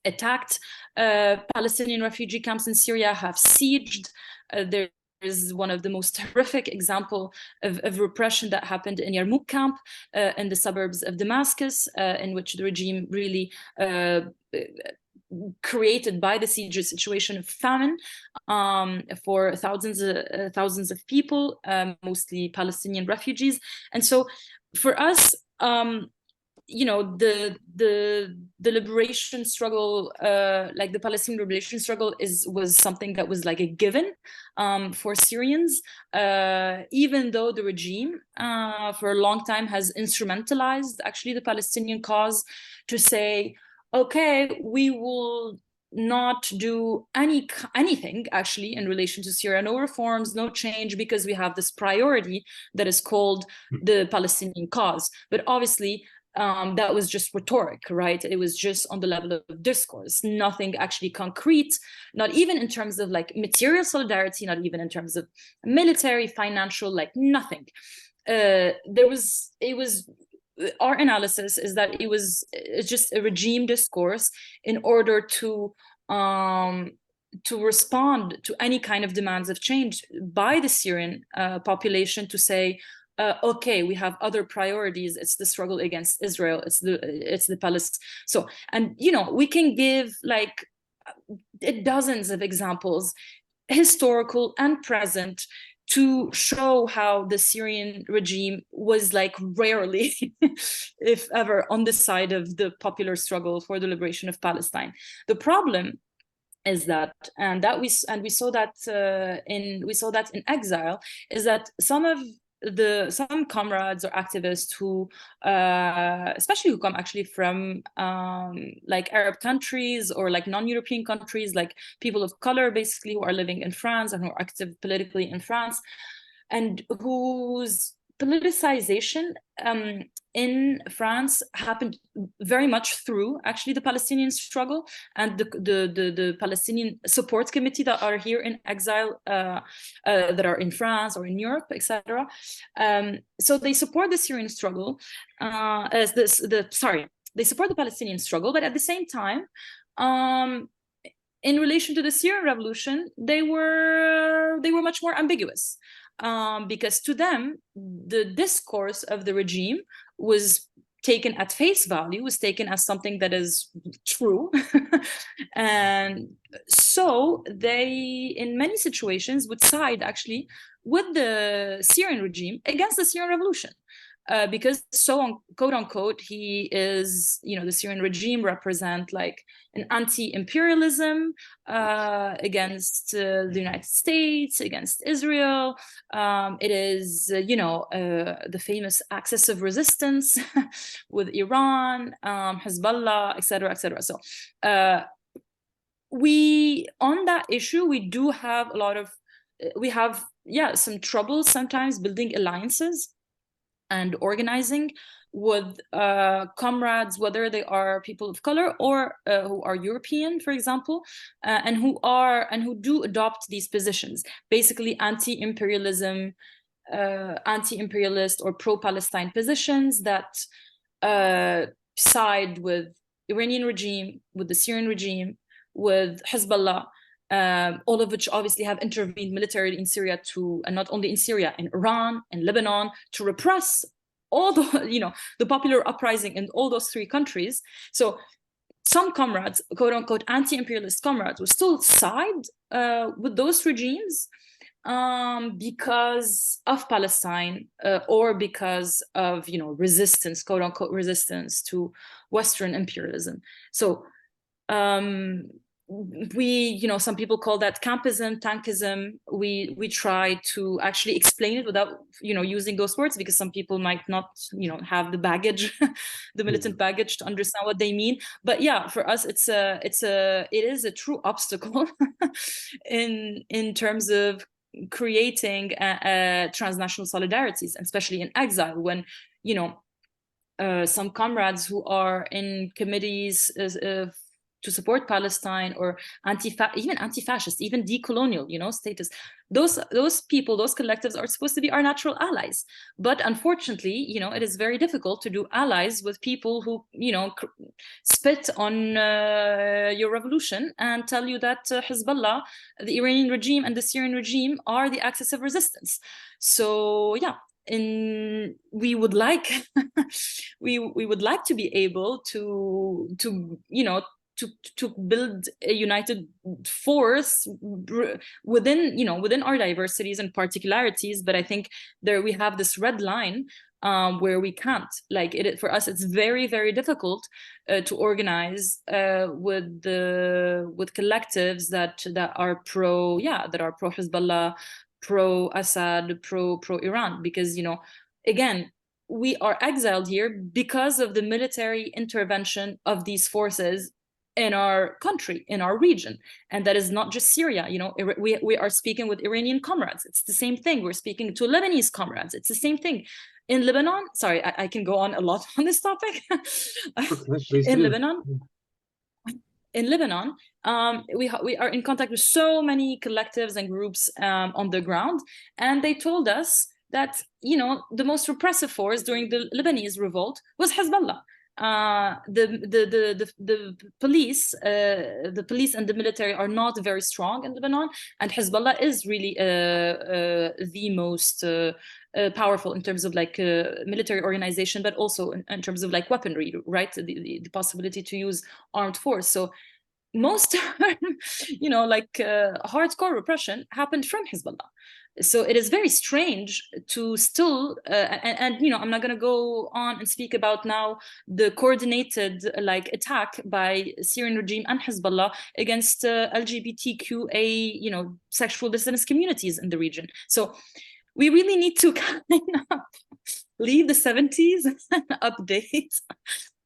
attacked Palestinian refugee camps in Syria, have sieged. There is one of the most horrific example of repression that happened in Yarmouk camp in the suburbs of Damascus, in which the regime really created by the siege a situation of famine for thousands of people, mostly Palestinian refugees. And so for us, the liberation struggle, like the Palestinian liberation struggle, was something that was like a given for Syrians, even though the regime for a long time has instrumentalized actually the Palestinian cause to say, okay, we will not do anything actually in relation to Syria, no reforms, no change, because we have this priority that is called the Palestinian cause. But obviously that was just rhetoric, right? It was just on the level of discourse, nothing actually concrete, not even in terms of like material solidarity, not even in terms of military, financial, like nothing. Our analysis is that it's just a regime discourse in order to respond to any kind of demands of change by the Syrian population, to say, okay, we have other priorities. It's the struggle against Israel. It's the Palestine. So, and we can give like dozens of examples, historical and present, to show how the Syrian regime was like rarely, if ever, on the side of the popular struggle for the liberation of Palestine. The problem is that, and we saw that in exile, is that some comrades or activists who, especially who come actually from like Arab countries or like non-European countries, like people of color, basically, who are living in France and who are active politically in France, and whose politicization in France happened very much through actually the Palestinian struggle and the Palestinian support committee that are here in exile, that are in France or in Europe, etc. So they support the Syrian struggle, they support the Palestinian struggle, but at the same time, in relation to the Syrian Revolution, they were much more ambiguous. Because to them, the discourse of the regime was taken at face value, was taken as something that is true. And so they, in many situations, would side actually with the Syrian regime against the Syrian Revolution. Because so on, quote unquote, he is, the Syrian regime represent like an anti-imperialism against the United States, against Israel. It is, the famous axis of resistance with Iran, Hezbollah, etc., etc. So on that issue, we do have some trouble sometimes building alliances. and organizing with comrades, whether they are people of color or who are European, for example, and who do adopt these positions, basically anti-imperialism, anti-imperialist or pro-Palestine positions that side with Iranian regime, with the Syrian regime, with Hezbollah, all of which obviously have intervened militarily in Syria and not only in Syria, in Iran and Lebanon, to repress all the, the popular uprising in all those three countries. So some comrades, quote unquote, anti-imperialist comrades, will still side with those regimes because of Palestine or because of, resistance, quote unquote, resistance to Western imperialism. So we, some people call that campism, tankism. We try to actually explain it without, using those words, because some people might not, have the baggage, the militant baggage to understand what they mean. But yeah, for us, it is a true obstacle in terms of creating transnational solidarities, especially in exile, when, some comrades who are in committees to support Palestine, or even anti-fascist, even decolonial, status. Those people, those collectives are supposed to be our natural allies. But unfortunately, it is very difficult to do allies with people who, spit on your revolution and tell you that Hezbollah, the Iranian regime, and the Syrian regime are the axis of resistance. So yeah. We would like we would like to be able to build a united force within our diversities and particularities, but I think there we have this red line where we can't. For us, it's very, very difficult to organize with collectives that are pro Hezbollah, pro Assad, pro Iran, because again, we are exiled here because of the military intervention of these forces in our country, in our region. And that is not just Syria. We are speaking with Iranian comrades. It's the same thing. We're speaking to Lebanese comrades. It's the same thing. In Lebanon, sorry, I can go on a lot on this topic. In Lebanon, we are in contact with so many collectives and groups on the ground, and they told us that the most repressive force during the Lebanese revolt was Hezbollah. The police and the military are not very strong in Lebanon, and Hezbollah is really the most powerful in terms of military organization, but also in terms of weaponry, right? The possibility to use armed force. So most hardcore repression happened from Hezbollah. So it is very strange to still and I'm not going to go on and speak about now the coordinated attack by Syrian regime and Hezbollah against LGBTQA sexual dissidence communities in the region. So we really need to kind of leave the 70s and update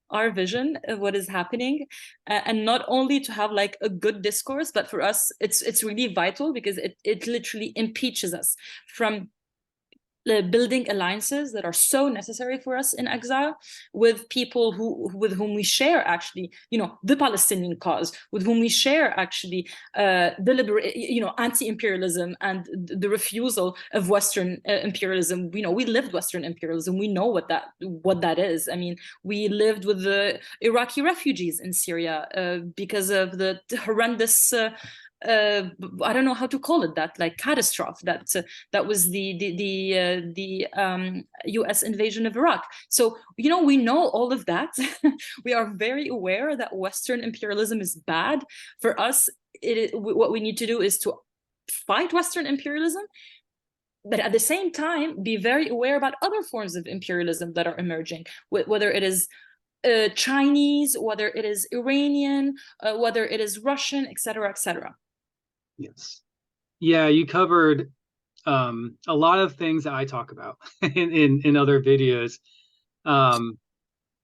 our vision of what is happening, and not only to have a good discourse, but for us it's really vital, because it literally impeaches us from building alliances that are so necessary for us in exile with people with whom we share actually the Palestinian cause, with whom we share actually anti-imperialism and the refusal of Western imperialism. We lived Western imperialism. We know what that is. I mean, we lived with the Iraqi refugees in Syria because of the horrendous I don't know how to call it, that catastrophe that was the U.S. invasion of Iraq. So we know all of that. We are very aware that Western imperialism is bad. For us, what we need to do is to fight Western imperialism, but at the same time be very aware about other forms of imperialism that are emerging, whether it is Chinese, whether it is Iranian, whether it is Russian, etc., etc. Yes. Yeah, you covered a lot of things that I talk about in other videos. And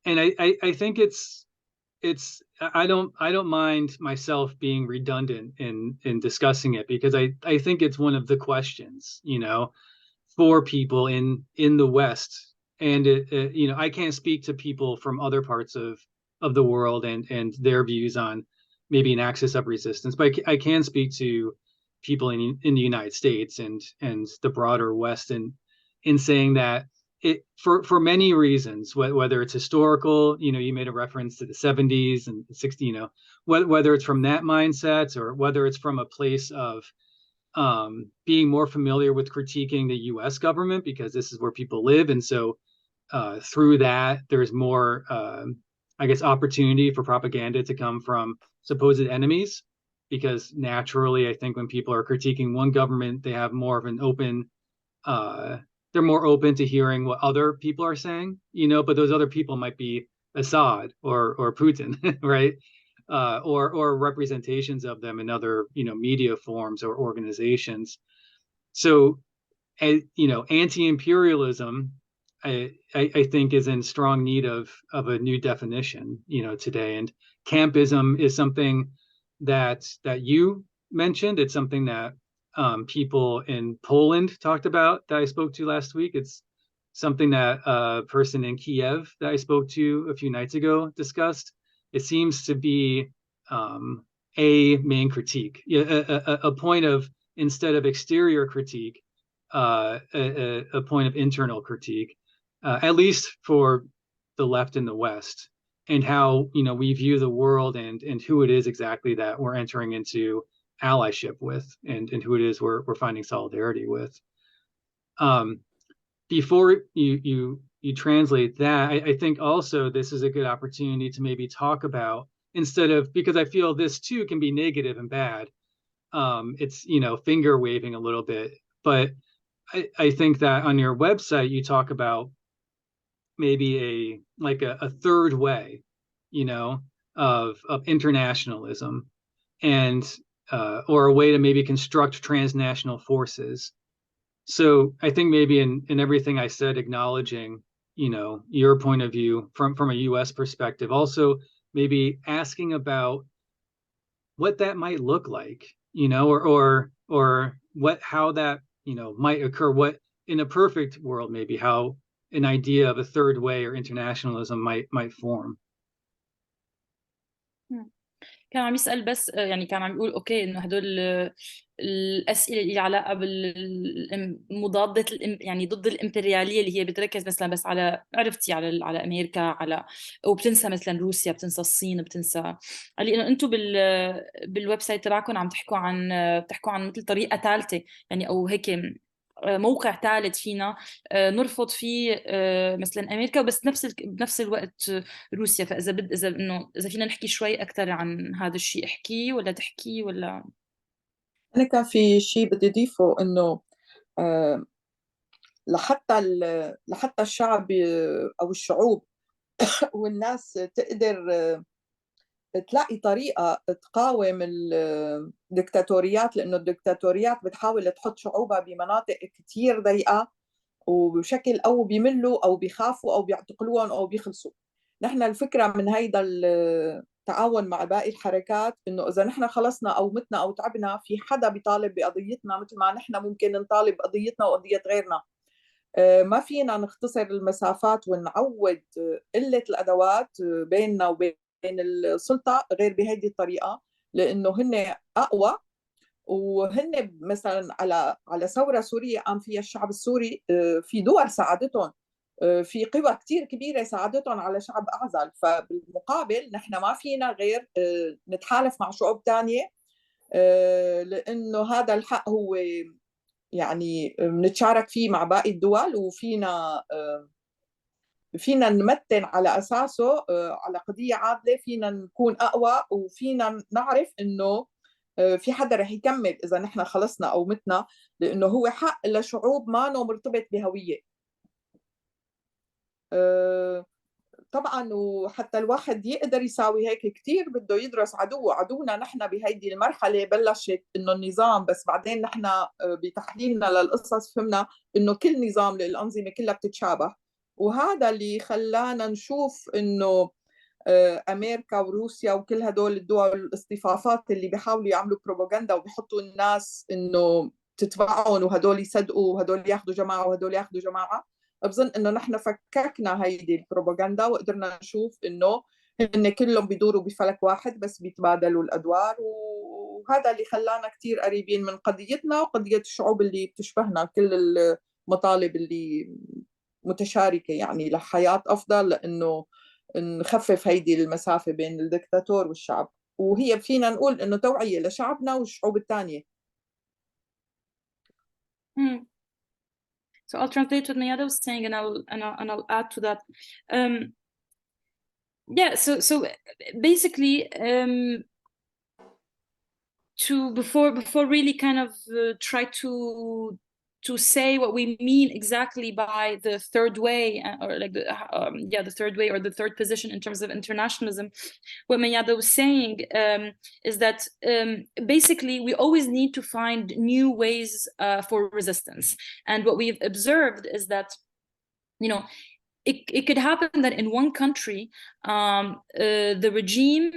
I think it's I don't mind myself being redundant in discussing it, because I think it's one of the questions, for people in the West and you know, I can't speak to people from other parts of the world and their views on maybe an axis of resistance, but I can speak to people in the United States and the broader West, and in saying that it for many reasons, whether it's historical, you know, you made a reference to the 70s and 60s, you know, whether it's from that mindset or whether it's from a place of being more familiar with critiquing the U.S. government, because this is where people live, and so through that there's more I guess opportunity for propaganda to come from supposed enemies, because naturally I think when people are critiquing one government, they have more of an open they're more open to hearing what other people are saying, you know, but those other people might be Assad or Putin, right? Or representations of them in other, you know, media forms or organizations. So, you know, anti-imperialism, I think, is in strong need of a new definition, you know, today. And campism is something that you mentioned. It's something that people in Poland talked about that I spoke to last week. It's something that a person in Kiev that I spoke to a few nights ago discussed. It seems to be a main critique, a point of, instead of exterior critique, a point of internal critique, at least for the left and the West, and how, you know, we view the world and who it is exactly that we're entering into allyship with, and who it is we're finding solidarity with. Before you translate that, I think also this is a good opportunity to maybe talk about, instead of, because I feel this too can be negative and bad, it's, you know, finger waving a little bit, but I think that on your website you talk about maybe a third way, you know, of internationalism, and or a way to maybe construct transnational forces. So I think maybe in everything I said, acknowledging, you know, your point of view from a U.S. perspective, also maybe asking about what that might look like, you know, or how that, you know, might occur, what in a perfect world maybe how an idea of a third way or internationalism might form. كان عم يسأل بس يعني كان عم يقول اوكي انه هدول الاسئله اللي علاقه بالمضاده يعني ضد الامبرياليه اللي هي بتركز مثلا بس على، عرفتي، على امريكا، على وبتنسى مثلا روسيا، بتنسى الصين، بتنسى، لانه انتم بالويب سايت تبعكم عم تحكوا عن مثل طريقه ثالثه يعني، او هيك موقع ثالث فينا نرفض فيه مثلا امريكا، بس بنفس الوقت روسيا. فاذا اذا فينا نحكي شوي اكثر عن هذا الشيء، احكي ولا تحكي ولا؟ أنا كان في شيء بدي أضيفه، إنه لحتى الشعب أو الشعوب والناس تقدر تلاقي طريقة تقاوم الدكتاتوريات، لأنه الدكتاتوريات بتحاول تحط شعوبها بمناطق كتير ضيقة، وبشكل أو بيملوا أو بيخافوا أو بيعتقلوهم أو بيخلصوا. نحن الفكرة من هيدا التعاون مع باقي الحركات، إنه إذا نحن خلصنا أو متنا أو تعبنا، في حدا بيطالب بقضيتنا مثل ما نحن ممكن نطالب بقضيتنا وقضية غيرنا. ما فينا نختصر المسافات ونعود قلة الأدوات بيننا وبين السلطة غير بهذه الطريقة، لأنه هن أقوى، وهن مثلا على ثورة سورية قام فيها الشعب السوري، في دول ساعدتهم، في قوى كتير كبيرة ساعدتهم على شعب أعزل. فبالمقابل نحن ما فينا غير نتحالف مع شعوب تانية، لأنه هذا الحق هو يعني نتشارك فيه مع باقي الدول، وفينا نمتن على أساسه على قضية عادلة، فينا نكون أقوى، وفينا نعرف إنه في حدا رح يكمل إذا نحن خلصنا أو متنا، لأنه هو حق لشعوب ما مرتبط بهوية. طبعا وحتى الواحد يقدر يساوي هيك كتير بده يدرس عدونا. نحن بهيدي المرحلة بلشت إنه النظام، بس بعدين نحن بتحليلنا للقصص فهمنا إنه كل نظام للأنظمة كلها بتتشابه، وهذا اللي خلانا نشوف إنه أمريكا وروسيا وكل هدول الدول الاصطفافات اللي بيحاولوا يعملوا بروباغندا وبيحطوا الناس إنه تتبعهم، وهدول يصدقوا وهدول ياخذوا جماعة وهدول ياخذوا جماعة، بظن إنه نحن فككنا هيدي البروباغندا وقدرنا نشوف إنه هن كلهم بيدوروا بفلك واحد بس بيتبادلوا الأدوار، وهذا اللي خلانا كتير قريبين من قضيتنا وقضية الشعوب اللي بتشبهنا، كل المطالب اللي متشاركة يعني لحياة أفضل، لأنه نخفف هيدي المسافة بين الدكتاتور والشعب، وهي فينا نقول إنه توعية لشعبنا والشعوب الثانية. So I'll translate what Mayada was saying, and I'll add to that. Yeah. So basically, before really kind of try to say what we mean exactly by the third way, or like the third way or the third position in terms of internationalism, what Mayada was saying is that basically we always need to find new ways for resistance. And what we've observed is that, you know, it could happen that in one country, the regime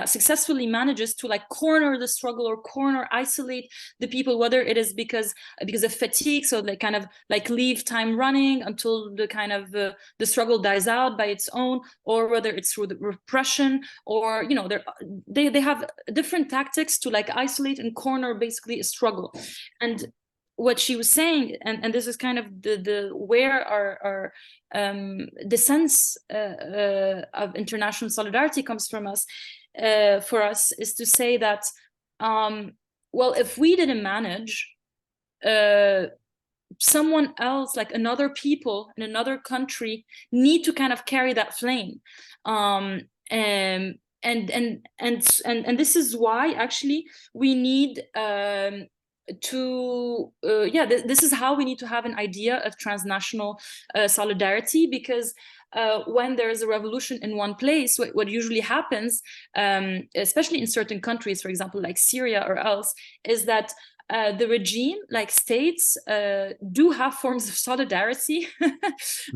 successfully manages to like corner the struggle or isolate the people, whether it is because of fatigue, so they kind of like leave time running until the kind of the struggle dies out by its own, or whether it's through the repression, or they have different tactics to like isolate and corner basically a struggle. And what she was saying, and this is kind of the where our the sense of international solidarity comes from us, for us, is to say that, well, if we didn't manage, someone else, like another people in another country, need to kind of carry that flame, and this is why actually we need this is how we need to have an idea of transnational solidarity, because when there is a revolution in one place, what usually happens, especially in certain countries, for example, like Syria or else, is that the regime, like states, do have forms of solidarity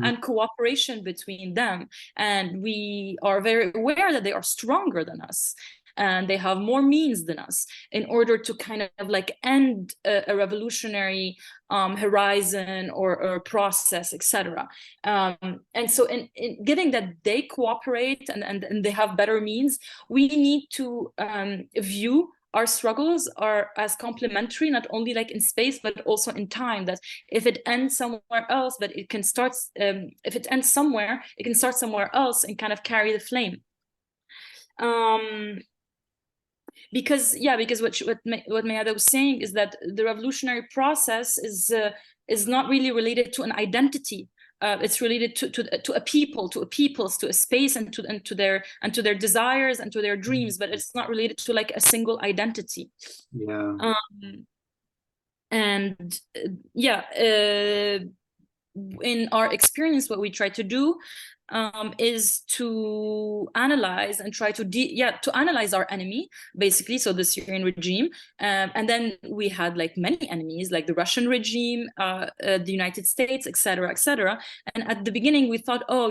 and cooperation between them. And we are very aware that they are stronger than us, and they have more means than us in order to kind of like end a revolutionary horizon or process, etc. And so in given that they cooperate and they have better means, we need to view our struggles are as complementary, not only like in space, but also in time, that if it ends somewhere else, but it can start, if it ends somewhere, it can start somewhere else and kind of carry the flame. Because what Mayada was saying is that the revolutionary process is not really related to an identity. It's related to a people, to a peoples, to a space, and to their desires and to their dreams, but it's not related to like a single identity. Yeah. In our experience, what we try to do is to analyze and try to analyze our enemy, basically, so the Syrian regime, and then we had like many enemies, like the Russian regime, the United States, etc. And at the beginning we thought, oh,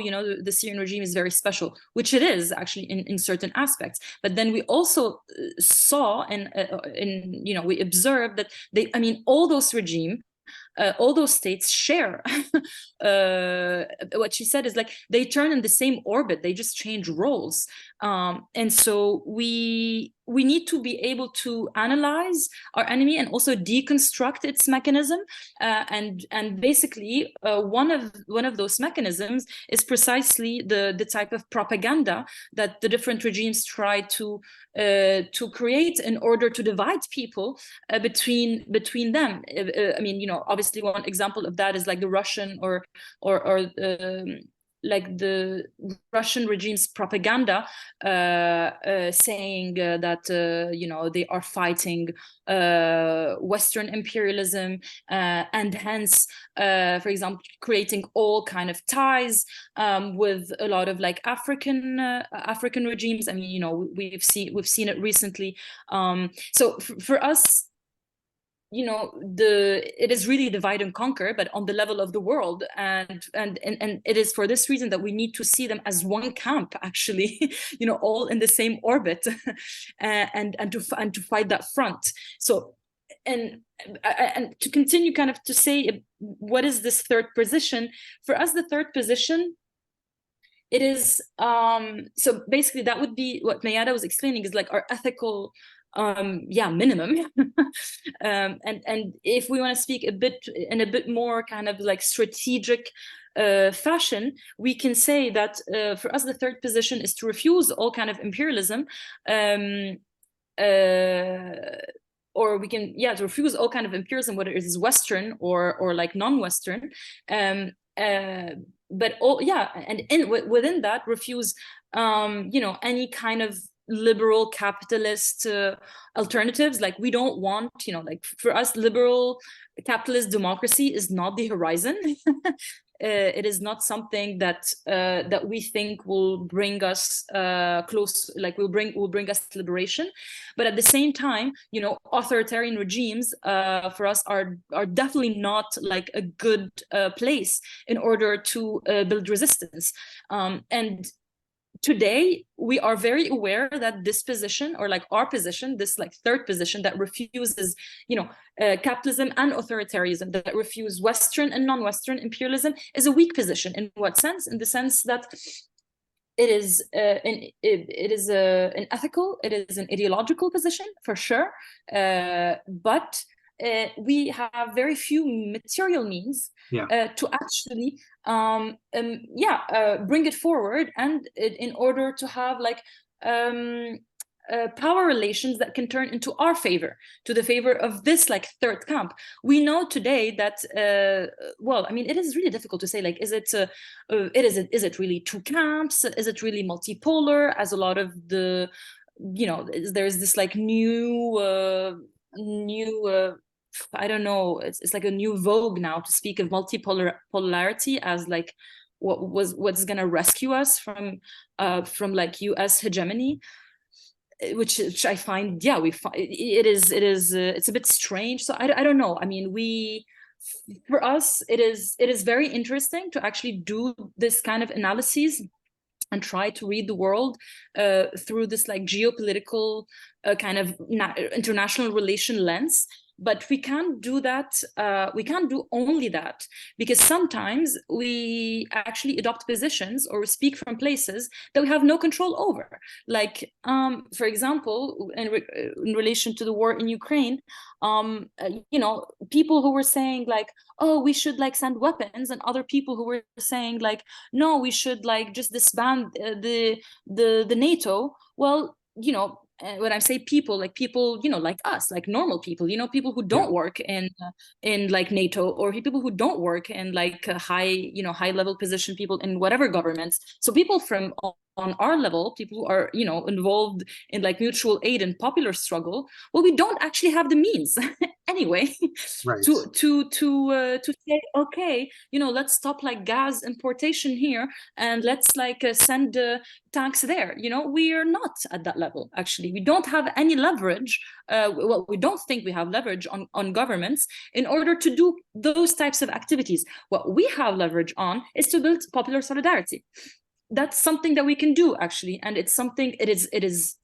the Syrian regime is very special, which it is actually in certain aspects. But then we also saw and we observed that all those regimes, all those states share what she said is like they turn in the same orbit, they just change roles, and so we need to be able to analyze our enemy and also deconstruct its mechanism, and basically one of those mechanisms is precisely the type of propaganda that the different regimes try to create in order to divide people between them. Obviously one example of that is like the Russian or like the Russian regime's propaganda, saying that they are fighting Western imperialism, and hence, for example, creating all kind of ties with a lot of like African regimes. We've seen it recently. So for us, it is really divide and conquer, but on the level of the world, and it is for this reason that we need to see them as one camp, actually, all in the same orbit, and to fight that front. So and to continue kind of to say what is this third position for us. The third position, it is so basically that would be what Mayada was explaining, is like our ethical minimum. And if we want to speak a bit more kind of like strategic fashion, we can say that for us the third position is to refuse all kind of imperialism, or we can to refuse all kind of imperialism, whether it is Western or like non-Western, but within that refuse any kind of liberal capitalist alternatives. Like we don't want, like for us liberal capitalist democracy is not the horizon. It is not something that that we think will bring us close, like will bring us liberation. But at the same time, authoritarian regimes for us are definitely not like a good place in order to build resistance. And today we are very aware that this position, or like our position, this like third position that refuses capitalism and authoritarianism, that refuse Western and non-Western imperialism, is a weak position. In what sense? In the sense that it is an ethical, it is an ideological position for sure, but we have very few material means to actually bring it forward, and in order to have like power relations that can turn into our favor, to the favor of this like third camp. We know today that it is really difficult to say, like, is it really two camps? Is it really multipolar? As a lot of the there's this like new I don't know, it's like a new vogue now to speak of multipolarity as like what's gonna rescue us from like US hegemony, which I find it's a bit strange. So I don't know. I mean, for us it is very interesting to actually do this kind of analyses and try to read the world through this like geopolitical kind of international relation lens. But we can't do that. We can't do only that, because sometimes we actually adopt positions or speak from places that we have no control over. Like, for example, in relation to the war in Ukraine, people who were saying like, oh, we should like send weapons, and other people who were saying like, no, we should like just disband the NATO. Well, when I say people, like us, like normal people, people who don't work in like NATO, or people who don't work in like high level position, people in whatever governments. So people from on our level, people who are involved in like mutual aid and popular struggle, well, we don't actually have the means anyway to say, okay, let's stop like gas importation here, and let's like send tanks there. We are not at that level. Actually, we don't have any leverage. We don't think we have leverage on governments in order to do those types of activities. What we have leverage on is to build popular solidarity. That's something that we can do, actually, and it's something. It is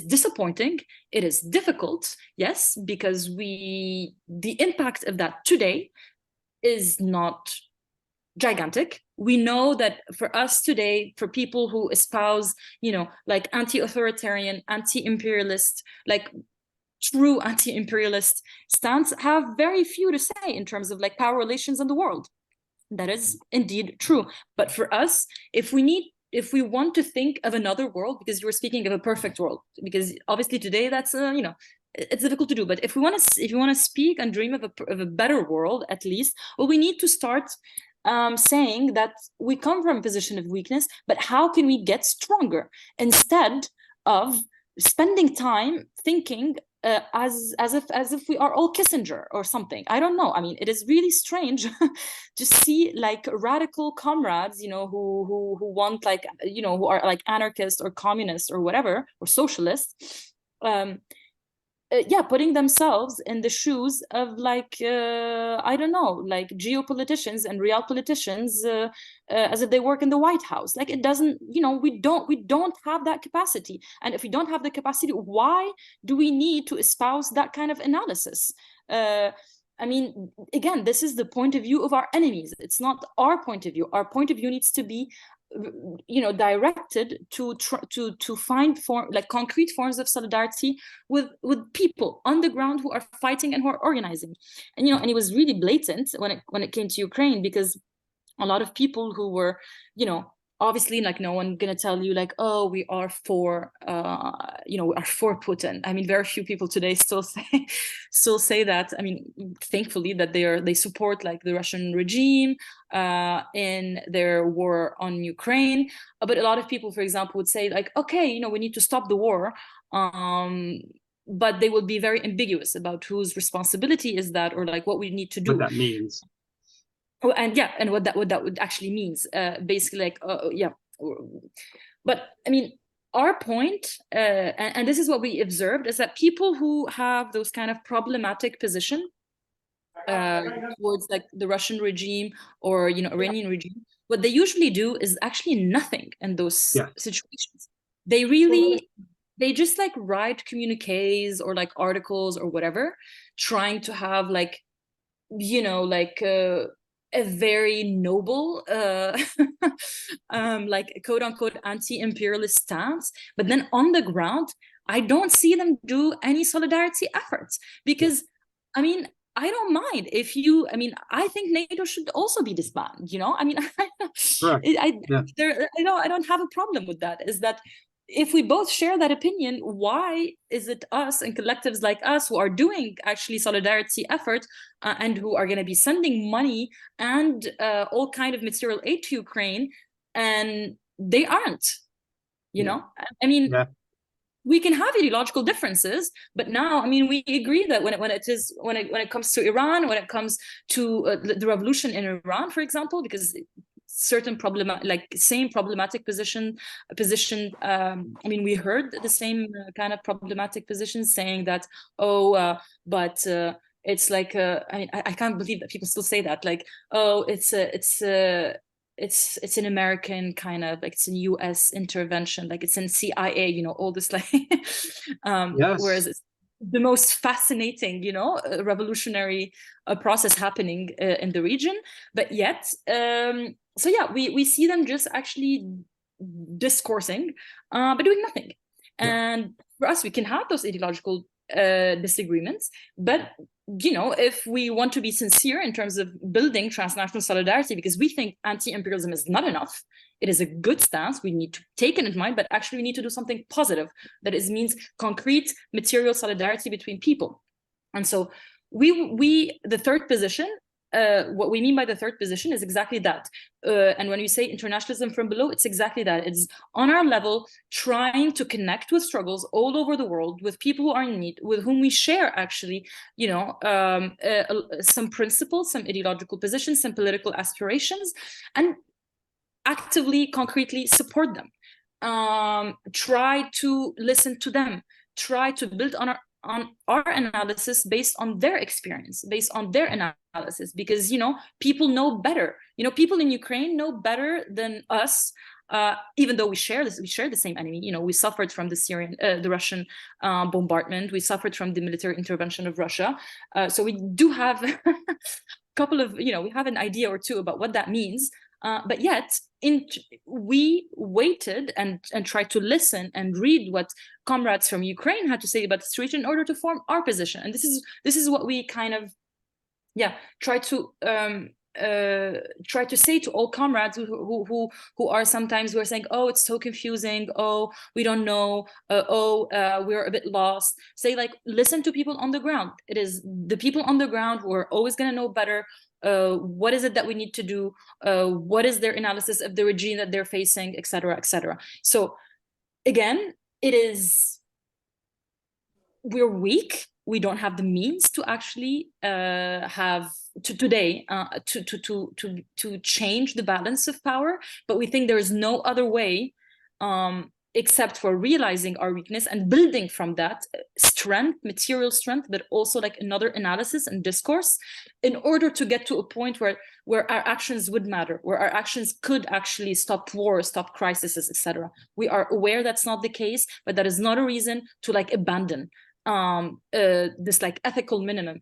disappointing. It is difficult, yes, because the impact of that today is not gigantic. We know that for us today, for people who espouse, like anti-authoritarian, anti-imperialist, like true anti-imperialist stance, have very few to say in terms of like power relations in the world. That is indeed true. But for us, if we want to think of another world, because you were speaking of a perfect world, because obviously today that's it's difficult to do. But if we want to speak and dream of a better world, at least, well, we need to start saying that we come from a position of weakness, but how can we get stronger, instead of spending time thinking as if we are all Kissinger or something. I don't know. I mean, it is really strange to see like radical comrades, who want like, who are like anarchists or communists or whatever, or socialists, putting themselves in the shoes of like I don't know, like geopoliticians and real politicians, as if they work in the White House. Like, it doesn't, we don't have that capacity. And if we don't have the capacity, why do we need to espouse that kind of analysis? I mean, again, this is the point of view of our enemies. It's not our point of view. Our point of view needs to be, you know, directed to find concrete forms of solidarity with people on the ground who are fighting and who are organizing. And, you know, and it was really blatant when it came to Ukraine, because a lot of people who were, you know, obviously, like, no one gonna tell you like, oh, we are for you know, we are for Putin. I mean, very few people today still say that. I mean, thankfully that they support like the Russian regime in their war on Ukraine. But a lot of people, for example, would say like, okay, you know, we need to stop the war. But they will be very ambiguous about whose responsibility is that, or like what we need to do. What that means. Oh, and yeah, and what that would actually means, basically, like, yeah. But I mean, our point, and this is what we observed, is that people who have those kind of problematic position towards like the Russian regime or, you know, Iranian regime, what they usually do is actually nothing in those situations. They just like write communiques or like articles or whatever, trying to have like, you know, like a very noble like quote unquote anti-imperialist stance, but then on the ground I don't see them do any solidarity efforts, because I mean, I don't mind if you, I mean, I think NATO should also be disbanded, you know, I mean, I don't have a problem with that. Is that if we both share that opinion, why is it us and collectives like us who are doing actually solidarity effort and who are going to be sending money and all kind of material aid to Ukraine, and they aren't, you know? I mean, we can have ideological differences, but now, I mean, we agree that when it comes to Iran, when it comes to the revolution in Iran, for example, because certain same problematic position. I mean, we heard the same kind of problematic positions saying that, but it's like I mean, I can't believe that people still say that, like, oh, it's an American kind of, like, it's a US intervention, like it's in CIA, you know, all this like whereas it's the most fascinating, you know, revolutionary process happening in the region, but yet so yeah, we see them just actually discoursing but doing nothing. And for us, we can have those ideological disagreements, but you know, if we want to be sincere in terms of building transnational solidarity, because we think anti-imperialism is not enough, it is a good stance, we need to take it in mind, but actually we need to do something positive that means concrete material solidarity between people. And so we the third position, what we mean by the third position is exactly that. And when we say internationalism from below, it's exactly that. It's on our level, trying to connect with struggles all over the world, with people who are in need, with whom we share actually, you know, some principles, some ideological positions, some political aspirations, and actively, concretely support them. Try to listen to them, try to build on our analysis based on their experience, based on their analysis, because, you know, people know better. You know, people in Ukraine know better than us, even though we share the same enemy. You know, we suffered from the Russian bombardment. We suffered from the military intervention of Russia. So we do have a couple of, you know, we have an idea or two about what that means. But yet, we waited and tried to listen and read what comrades from Ukraine had to say about the situation in order to form our position. And this is what we kind of, try to say to all comrades who are sometimes, who are saying, oh, it's so confusing, oh, we don't know, we're a bit lost. Say, like, listen to people on the ground. It is the people on the ground who are always going to know better. What is it that we need to do? What is their analysis of the regime that they're facing, etc., etc. So again, we're weak. We don't have the means to actually to change the balance of power, but we think there is no other way except for realizing our weakness and building from that strength, material strength, but also like another analysis and discourse, in order to get to a point where our actions would matter, where our actions could actually stop wars, stop crises, etc. We are aware that's not the case, but that is not a reason to like abandon this like ethical minimum.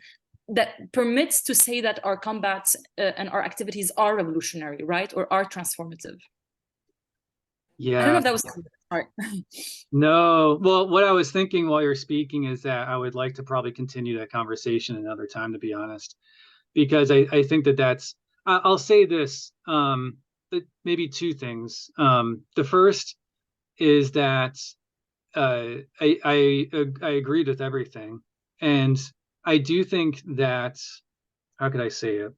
that permits to say that our combats and our activities are revolutionary, right, or are transformative. Yeah. I don't know if that was hard. No, well, what I was thinking while you're speaking is that I would like to probably continue that conversation another time, to be honest, because I think that that's, I'll say this, maybe two things. The first is that I agreed with everything, and I do think that, how could I say it?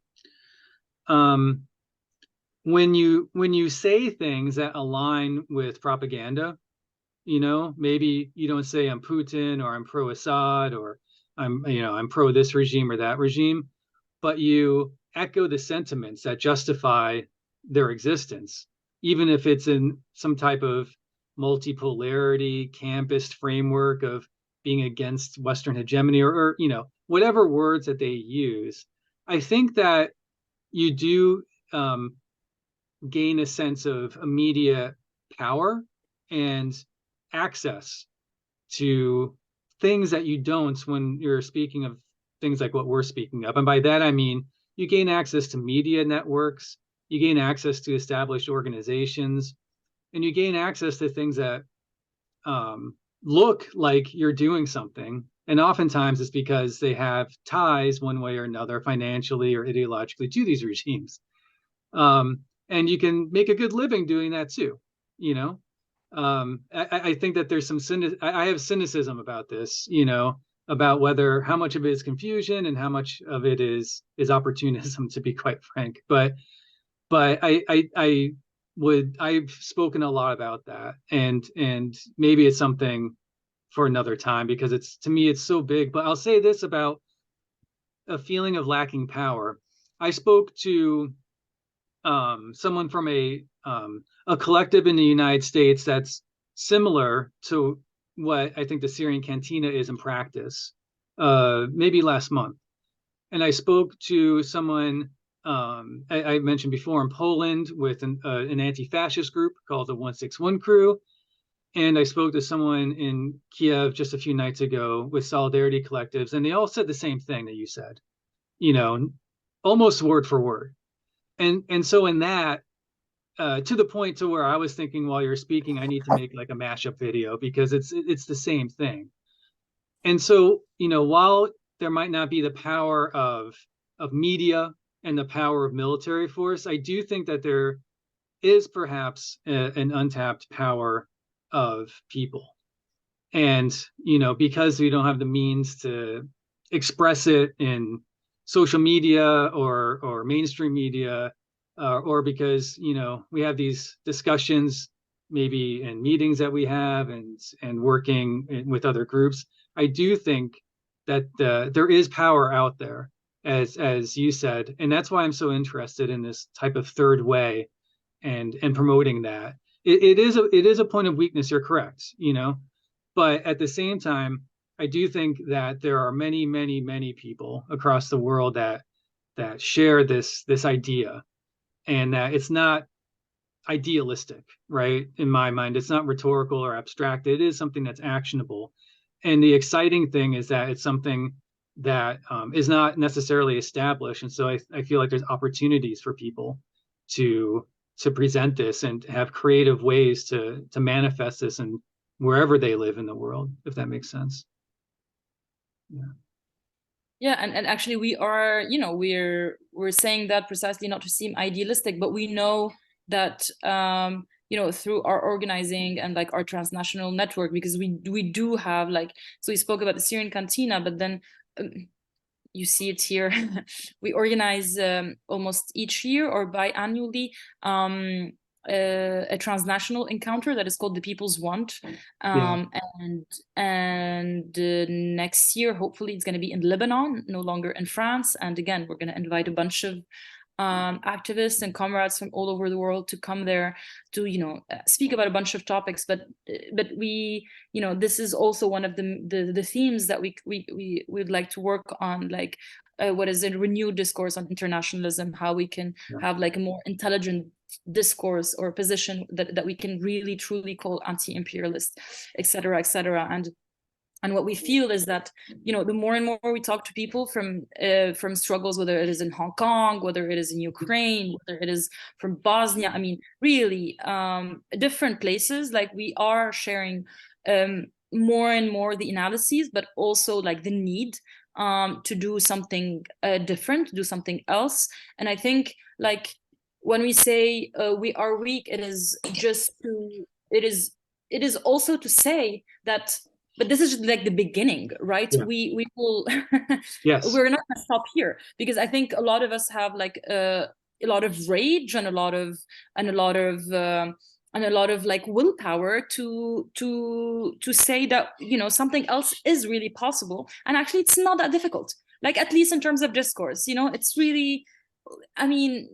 When you say things that align with propaganda, you know, maybe you don't say I'm Putin or I'm pro-Assad or I'm pro this regime or that regime, but you echo the sentiments that justify their existence, even if it's in some type of multipolarity, campist framework of being against Western hegemony or whatever words that they use. I think that you do gain a sense of immediate power and access to things that you don't when you're speaking of things like what we're speaking of. And by that, I mean, you gain access to media networks, you gain access to established organizations, and you gain access to things that look like you're doing something. And oftentimes it's because they have ties one way or another, financially or ideologically, to these regimes. And you can make a good living doing that too, you know? I think that there's some I have cynicism about this, about how much of it is confusion and how much of it is opportunism, to be quite frank. But I've spoken a lot about that, and maybe it's something for another time, because to me it's so big. But I'll say this about a feeling of lacking power. I spoke to someone from a collective in the United States that's similar to what I think the Syrian Cantina is in practice, maybe last month. And I spoke to someone I mentioned before in Poland with an anti-fascist group called the 161 Crew. And I spoke to someone in Kiev just a few nights ago with Solidarity Collectives, and they all said the same thing that you said, almost word for word. And so in that, to the point to where I was thinking while you're speaking, I need to make like a mashup video, because it's the same thing. And so, while there might not be the power of media and the power of military force, I do think that there is perhaps an untapped power of people. And, because we don't have the means to express it in social media or mainstream media, or because we have these discussions maybe in meetings that we have and working with other groups, I do think that there is power out there, as you said, and that's why I'm so interested in this type of third way and promoting that. It is a point of weakness, you're correct, but at the same time, I do think that there are many, many, many people across the world that share this idea, and that it's not idealistic, right? In my mind, it's not rhetorical or abstract. It is something that's actionable. And the exciting thing is that it's something that is not necessarily established. And so I feel like there's opportunities for people to present this and have creative ways to manifest this in wherever they live in the world, if that makes sense. Yeah, and actually we are, we're saying that precisely not to seem idealistic, but we know that through our organizing and like our transnational network, because we do have so we spoke about the Syrian Cantina, but then you see it here. We organize almost each year or biannually a transnational encounter that is called the People's Want, and next year hopefully it's going to be in Lebanon, no longer in France. And again, we're going to invite a bunch of activists and comrades from all over the world to come there to speak about a bunch of topics, but we this is also one of the themes that we would like to work on, like what is a renewed discourse on internationalism, how we can have like a more intelligent discourse or position that we can really truly call anti-imperialist, etc., etc. And And what we feel is that, you know, the more and more we talk to people from struggles, whether it is in Hong Kong, whether it is in Ukraine, whether it is from Bosnia, I mean, really different places, like we are sharing more and more the analyses, but also like the need to do something different, to do something else. And I think like when we say we are weak, it is just to, it is also to say that, but this is just like the beginning, right? Yeah. We will Yes. we're not gonna stop here, because I think a lot of us have like a lot of rage and a lot of like willpower to say that, you know, something else is really possible, and actually it's not that difficult, like at least in terms of discourse, you know. It's really, I mean,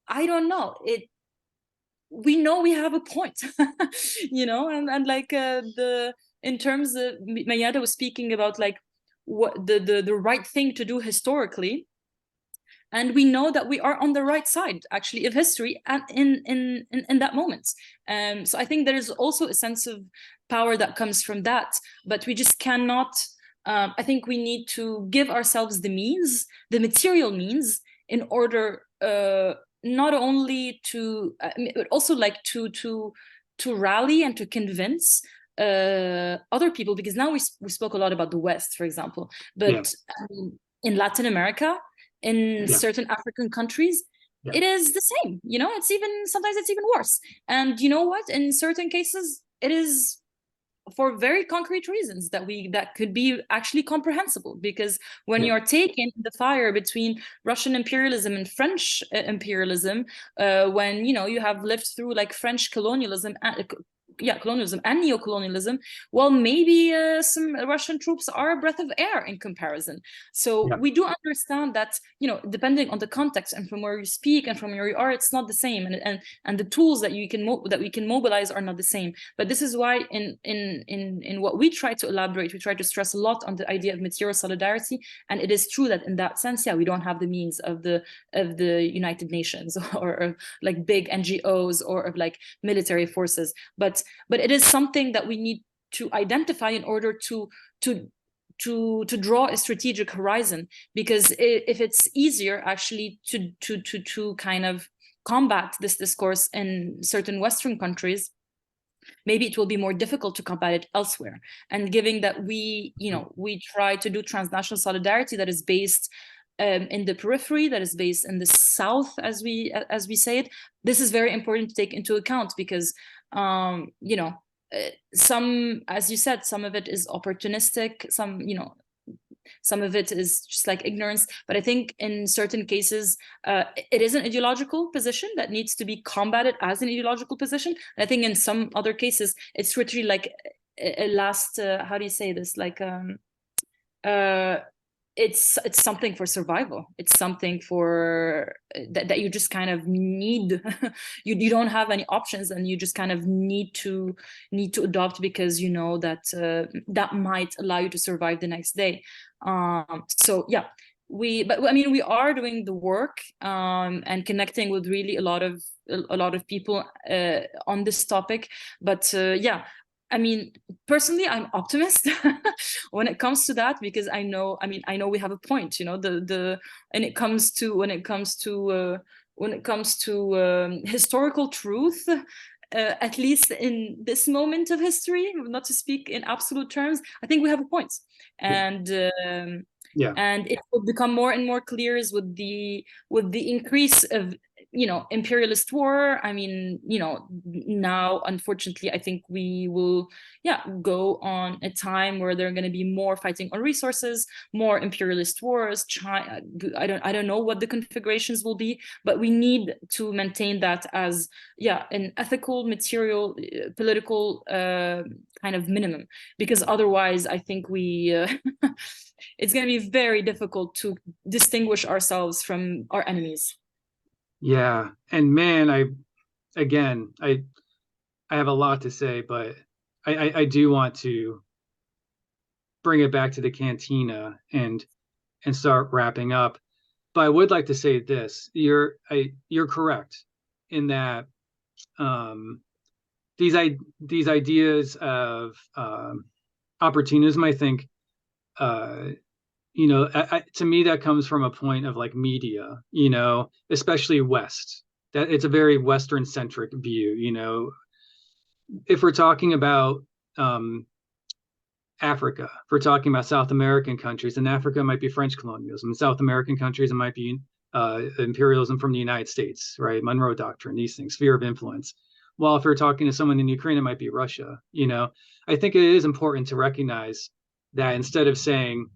I don't know, we know we have a point. You know, and like the in terms of Mayada was speaking about like what the right thing to do historically, and we know that we are on the right side actually of history and in that moment. So I think there is also a sense of power that comes from that, but we just cannot, I think we need to give ourselves the means, the material means, in order not only to but also like to rally and to convince other people, because now we spoke a lot about the West, for example, but in Latin America, in certain African countries, it is the same, you know. It's even, sometimes it's even worse. And you know what, in certain cases it is for very concrete reasons that could be actually comprehensible, because when you're taking the fire between Russian imperialism and French imperialism, when, you know, you have lived through like French colonialism colonialism and neo-colonialism, well, maybe some Russian troops are a breath of air in comparison. So we do understand that, you know, depending on the context and from where you speak and from where you are, it's not the same, and the tools that you can that we can mobilize are not the same. But this is why in what we try to elaborate, we try to stress a lot on the idea of material solidarity. And it is true that in that sense, we don't have the means of the United Nations or of like big NGOs or of like military forces, but it is something that we need to identify in order to draw a strategic horizon. Because if it's easier actually to kind of combat this discourse in certain Western countries, maybe it will be more difficult to combat it elsewhere. And given that we, you know, we try to do transnational solidarity that is based in the periphery, that is based in the South, as we say it, this is very important to take into account, because you know, some, as you said, some of it is opportunistic, some, you know, some of it is just like ignorance. But I think in certain cases, it is an ideological position that needs to be combated as an ideological position. And I think in some other cases, it's literally like a last, how do you say this? Like, it's something for survival. It's something for that you just kind of need. you don't have any options, and you just kind of need to adopt, because you know that that might allow you to survive the next day. So yeah, but I mean, we are doing the work and connecting with really a lot of people on this topic. But yeah, I mean, personally, I'm optimist when it comes to that, because I know we have a point, you know, when it comes to historical truth, at least in this moment of history, not to speak in absolute terms, I think we have a point. And and it will become more and more clear with the increase of, you know, imperialist war. I mean, you know, now unfortunately I think we will go on a time where there are going to be more fighting on resources, more imperialist wars. China, I don't know what the configurations will be, but we need to maintain that as an ethical, material, political kind of minimum, because otherwise I think we it's going to be very difficult to distinguish ourselves from our enemies. Yeah, and man, I have a lot to say, but I do want to bring it back to the cantina and start wrapping up. But I would like to say this: you're correct in that these ideas of opportunism, I think, to me, that comes from a point of like media, especially West. That it's a very Western centric view. If we're talking about Africa, if we're talking about South American countries, in Africa it might be French colonialism. In South American countries, it might be imperialism from the United States, right? Monroe Doctrine, these things, sphere of influence. Well, if we're talking to someone in Ukraine, it might be Russia. I think it is important to recognize that instead of saying,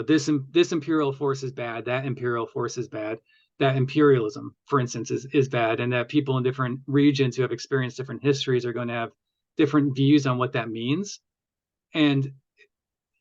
this imperial force is bad, that imperial force is bad, that imperialism, for instance, is bad, and that people in different regions who have experienced different histories are going to have different views on what that means. And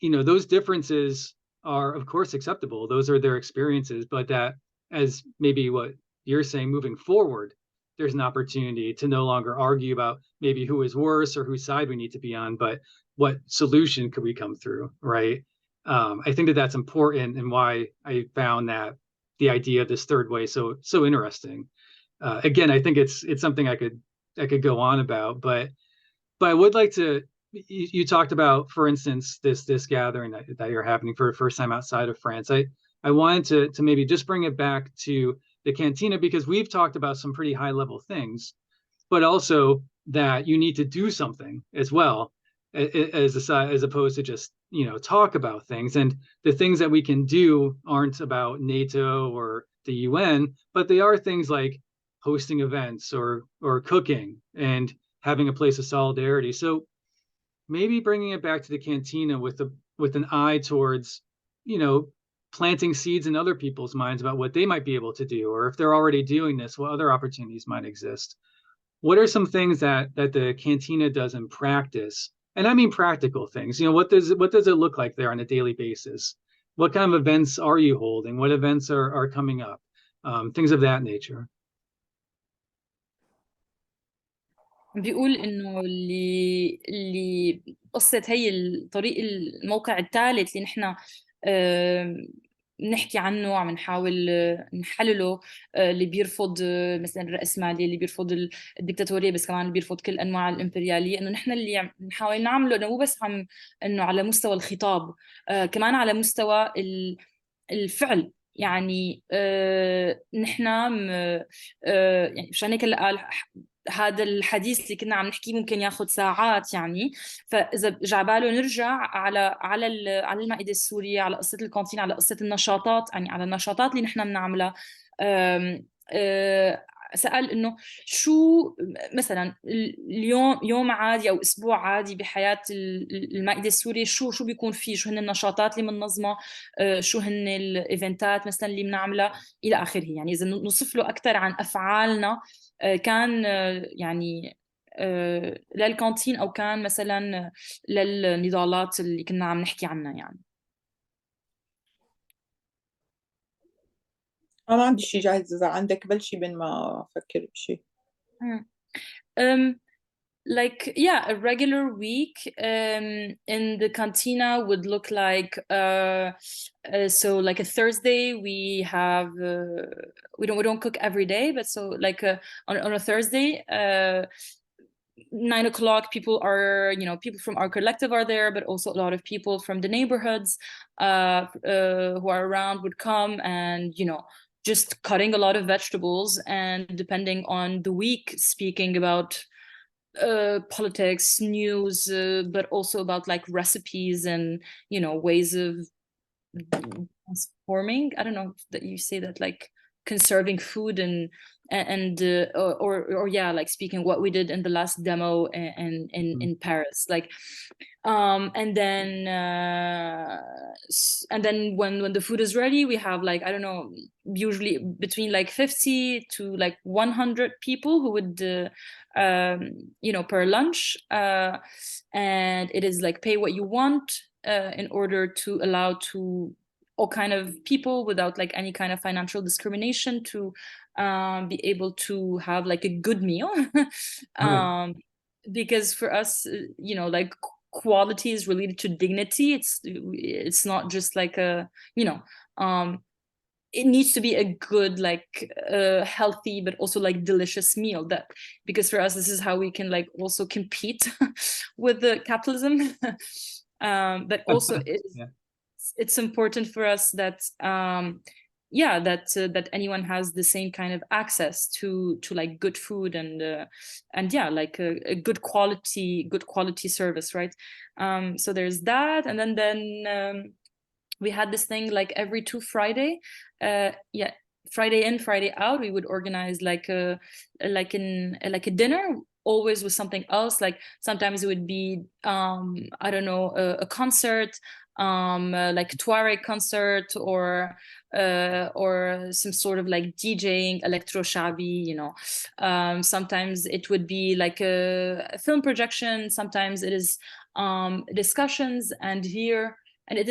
those differences are, of course, acceptable. Those are their experiences, but that, as maybe what you're saying, moving forward, there's an opportunity to no longer argue about maybe who is worse or whose side we need to be on, but what solution could we come through, right? I think that that's important, and why I found that the idea of this third way so interesting. Again, I think it's something I could go on about, but I would like to. You talked about, for instance, this gathering that you're having for the first time outside of France. I wanted to maybe just bring it back to the cantina, because we've talked about some pretty high level things, but also that you need to do something as well, as opposed to just talk about things. And the things that we can do aren't about NATO or the UN, but they are things like hosting events or cooking and having a place of solidarity. So maybe bringing it back to the cantina with an eye towards, planting seeds in other people's minds about what they might be able to do, or if they're already doing this, what other opportunities might exist. What are some things that the cantina does in practice? And I mean practical things. What does it look like there on a daily basis? What kind of events are you holding? What events are coming up? Things of that nature. بيقول انه اللي قصه هي الطريق الموقع الثالث اللي نحن نحكي عنه، عم نحاول نحلله، اللي بيرفض مثلا الرأسمالية، اللي بيرفض الدكتاتورية، بس كمان اللي بيرفض كل انواع الامبريالية. انه نحن اللي عم نحاول نعمله انه مو بس انه على مستوى الخطاب، كمان على مستوى الفعل. يعني نحن يعني مشان هيك قال هذا الحديث اللي كنا عم نحكيه ممكن ياخذ ساعات. يعني فاذا جعباله نرجع على المائده السوريه، على قصه الكانتين، على قصه النشاطات، يعني على النشاطات اللي نحن بنعملها. سأل انه شو مثلا اليوم يوم عادي او اسبوع عادي بحياه المائده السوريه، شو بيكون فيه، شو هن النشاطات اللي بننظمها، شو هن الايفنتات مثلا اللي بنعملها الى اخره. يعني اذا نوصف له اكثر عن افعالنا كان يعني للكانتين او كان مثلا للنضالات اللي كنا عم نحكي عنها. يعني أنا ما عندي شيء جاهز، إذا عندك بلشي بين ما أفكر بشيء. Like, yeah, a regular week in the cantina would look like so like a Thursday we have we don't cook every day, but so like on a Thursday 9 o'clock people are, people from our collective are there, but also a lot of people from the neighborhoods who are around would come, and just cutting a lot of vegetables, and depending on the week speaking about politics, news, but also about like recipes and ways of transforming, I don't know that you say that, like conserving food and or yeah, like speaking what we did in the last demo in Paris, like and then when the food is ready, we have like, I don't know, usually between like 50 to like 100 people who would per lunch, and it is like pay what you want in order to allow to all kind of people without like any kind of financial discrimination to be able to have like a good meal. Because for us, like quality is related to dignity. It's not just like a it needs to be a good, like healthy but also like delicious meal, that because for us this is how we can like also compete with the capitalism. But also Yeah. it's important for us that that anyone has the same kind of access to like good food and yeah, like a good quality service, right? So there's that, and then we had this thing like every 2 Friday, Friday in, Friday out, we would organize like a dinner, always with something else. Like sometimes it would be I don't know, a concert, like Tuareg concert, or some sort of like DJing, electro shabi, you know. Sometimes it would be like a film projection, sometimes it is discussions, and here. And it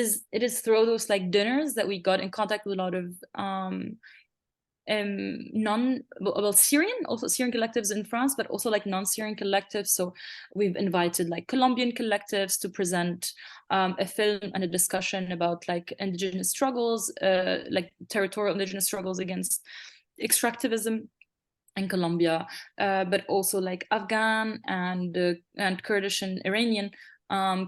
is through those like dinners that we got in contact with a lot of Syrian collectives in France, but also like non-Syrian collectives. So we've invited like Colombian collectives to present a film and a discussion about like indigenous struggles, like territorial indigenous struggles against extractivism in Colombia, but also like Afghan and Kurdish and Iranian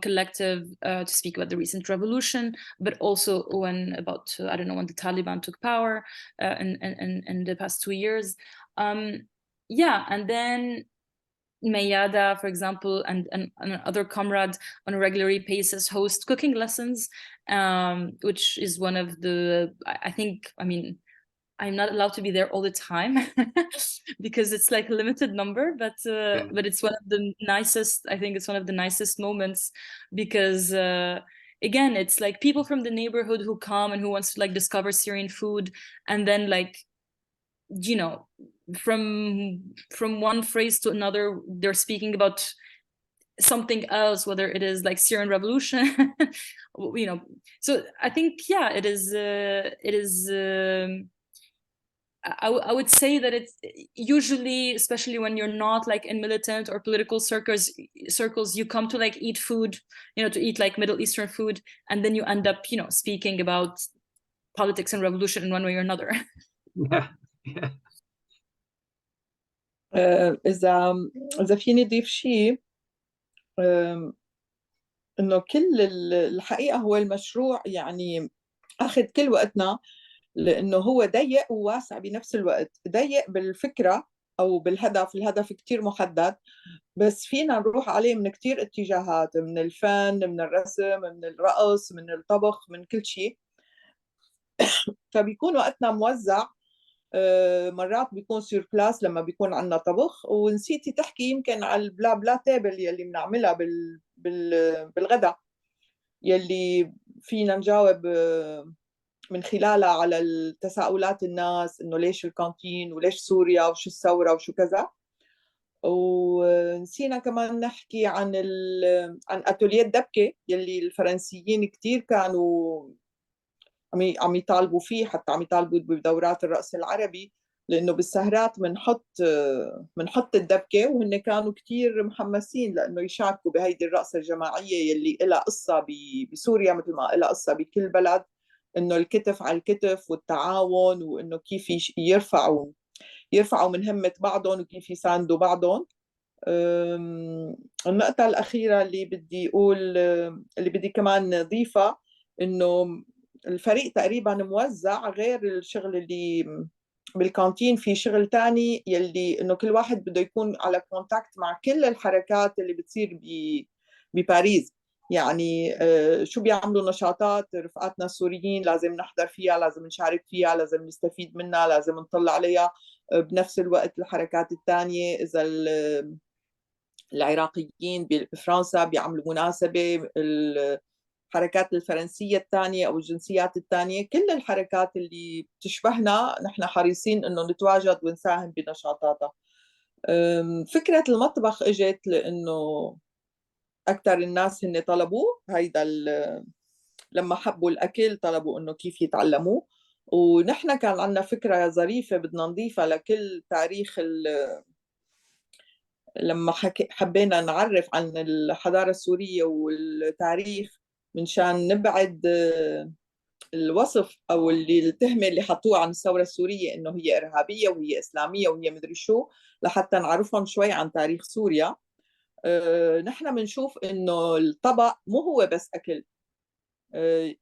collective to speak about the recent revolution, but also when the Taliban took power in the past 2 years. And then Mayada, for example, and other comrades on a regular basis host cooking lessons, which is one of the, I mean, I'm not allowed to be there all the time because it's like a limited number, but it's one of the nicest, I think it's one of the nicest moments, because again, it's like people from the neighborhood who come and who wants to like discover Syrian food, and then like, you know, from one phrase to another, they're speaking about something else, whether it is like Syrian Revolution, you know. So I think, yeah, it is I would say that it's usually, especially when you're not like in militant or political circles, you come to like eat food, you know, to eat like Middle Eastern food, and then you end up, you know, speaking about politics and revolution in one way or another. Yeah. Yeah. إذا فيني أضيف شيء، إنه كل الحقيقة هو المشروع يعني أخذ كل وقتنا، لأنه هو ضيق وواسع بنفس الوقت. ضيق بالفكرة أو بالهدف، الهدف كتير محدد، بس فينا نروح عليه من كتير اتجاهات، من الفن، من الرسم، من الرقص، من الطبخ، من كل شيء. فبيكون وقتنا موزع. مرات بيكون سير بلاس لما بيكون عندنا طبخ. ونسيتي تحكي يمكن على البلا بلا تيبل يلي بنعملها بالغداء، يلي فينا نجاوب من خلالها على التساؤلات الناس، انه ليش الكانتين، وليش سوريا، وشو الثوره، وشو كذا. ونسينا كمان نحكي عن اتوليه الدبكه يلي الفرنسيين كثير كانوا عم يطالبوا فيه، حتى عم يطالبوا بدورات الرقص العربي، لانه بالسهرات بنحط الدبكه، وهن كانوا كثير محمسين لانه يشاركوا بهيدي الرقصه الجماعيه يلي لها قصه بسوريا مثل ما لها قصه بكل بلد، انه الكتف على الكتف والتعاون، وانه كيف يرفعوا من همه بعضهم، وكيف يساندوا بعضهم. النقطه الاخيره اللي بدي كمان نضيفها، انه الفريق تقريبا موزع، غير الشغل اللي بالكانتين في شغل تاني يلي انه كل واحد بده يكون على كونتاكت مع كل الحركات اللي بتصير بباريس. يعني شو بيعملوا نشاطات رفقاتنا السوريين، لازم نحضر فيها، لازم نشارك فيها، لازم نستفيد منها، لازم نطلع عليها. بنفس الوقت الحركات الثانية، إذا العراقيين بفرنسا بيعملوا مناسبة، الحركات الفرنسية الثانية أو الجنسيات الثانية، كل الحركات اللي بتشبهنا نحن حريصين إنه نتواجد ونساهم بنشاطاتها. فكرة المطبخ إجت لأنه أكثر الناس هن طلبوا هيدا، لما حبوا الأكل طلبوا إنه كيف يتعلموه. ونحن كان عندنا فكرة ظريفة بدنا نضيفها لكل تاريخ لما حبينا نعرف عن الحضارة السورية والتاريخ، من شان نبعد الوصف أو التهمة اللي حطوها عن الثورة السورية إنه هي إرهابية وهي إسلامية وهي مدري شو، لحتى نعرفهم شوي عن تاريخ سوريا. نحن بنشوف إنه الطبق مو هو بس أكل،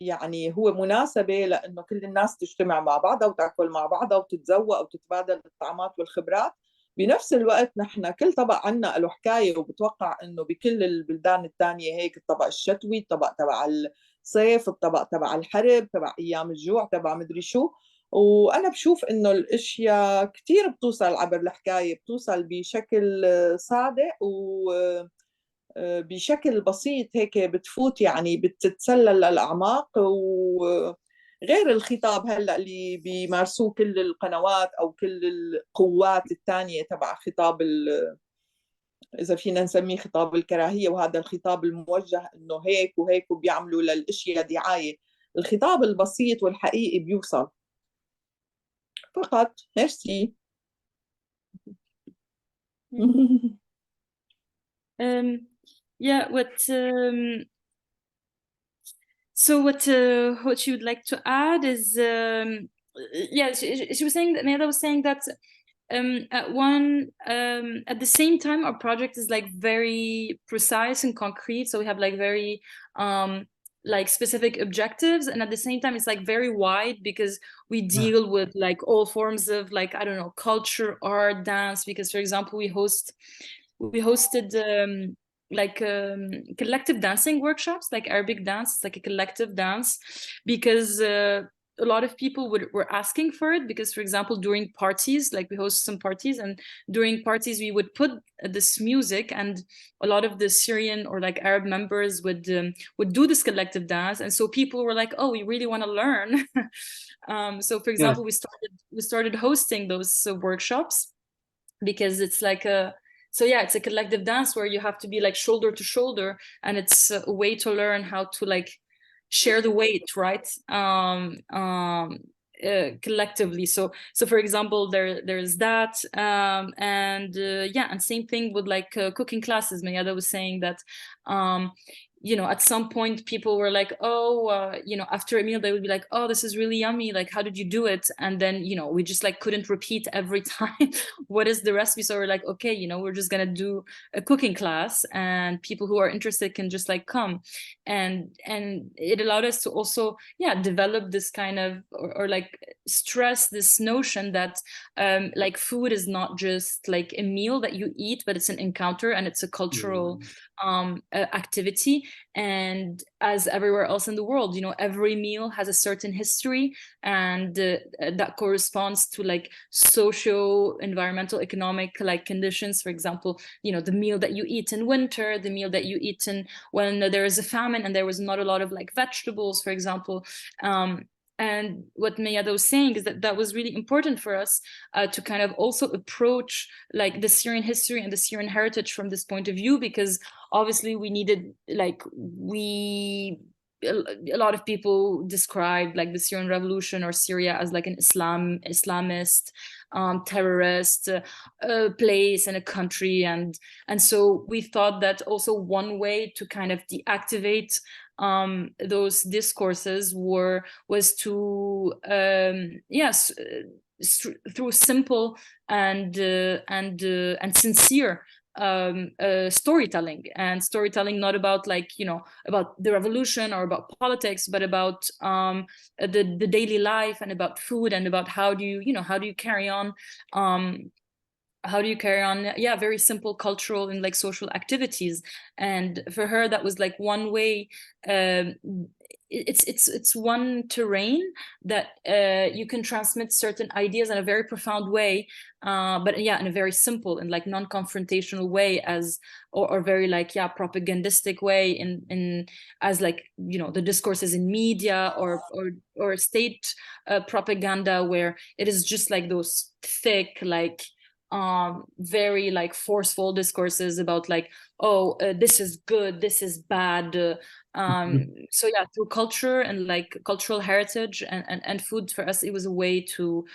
يعني هو مناسبة لأنه كل الناس تجتمع مع بعضها وتأكل مع بعضها وتتذوق وتتبادل الطعامات والخبرات. بنفس الوقت نحن كل طبق عنا له حكاية، وبتوقع إنه بكل البلدان الثانية هيك، الطبق الشتوي، الطبق تبع الصيف، الطبق تبع الحرب، تبع أيام الجوع، تبع مدري شو. وأنا بشوف إنه الأشياء كتير بتوصل عبر الحكاية، بتوصل بشكل صادق وبشكل بسيط هيك، بتفوت يعني بتتسلل للأعماق. وغير الخطاب هلأ اللي بيمارسوه كل القنوات أو كل القوات الثانية تبع خطاب إذا فينا نسميه خطاب الكراهية، وهذا الخطاب الموجه إنه هيك وهيك وبيعملوا للأشياء دعاية. الخطاب البسيط والحقيقي بيوصل فقط. ميرسي. Yeah, what she would like to add is yeah, she was saying that Neda was saying that at the same time our project is like very precise and concrete, so we have like very like specific objectives, and at the same time it's like very wide because we deal with like all forms of like, I don't know, culture, art, dance. Because for example we hosted like collective dancing workshops, like Arabic dance. It's like a collective dance because a lot of people were asking for it. Because for example during parties, like we host some parties, and during parties we would put this music, and a lot of the Syrian or like Arab members would do this collective dance, and so people were like, oh, we really want to learn. So for example, we started hosting those workshops because it's like it's a collective dance where you have to be like shoulder to shoulder, and it's a way to learn how to like share the weight, right? Collectively. So for example, there's that, and same thing with like cooking classes. Mayada was saying that at some point people were like, after a meal they would be like, oh, this is really yummy, like how did you do it? And then we just like couldn't repeat every time what is the recipe. So we're like, okay, we're just gonna do a cooking class, and people who are interested can just like come. And it allowed us to also develop this kind of or like stress this notion that like food is not just like a meal that you eat, but it's an encounter, and it's a cultural activity. And as everywhere else in the world, every meal has a certain history, and that corresponds to like socio environmental economic like conditions. For example, the meal that you eat in winter, the meal that you eat in when there is a famine and there was not a lot of like vegetables, for example. And what Mayada was saying is that was really important for us to kind of also approach like the Syrian history and the Syrian heritage from this point of view, because obviously we needed like a lot of people described like the Syrian Revolution or Syria as like an Islamist terrorist place and a country, and so we thought that also one way to kind of deactivate those discourses was to through simple and sincere storytelling not about like about the revolution or about politics, but about the daily life and about food and about how do you carry on very simple cultural and like social activities. And for her that was like one way. It's one terrain that you can transmit certain ideas in a very profound way, but in a very simple and like non-confrontational way, as or very like propagandistic way in as like the discourses in media or state propaganda, where it is just like those thick like very like forceful discourses about like, this is good, this is bad. So through culture and like cultural heritage and food, for us it was a way to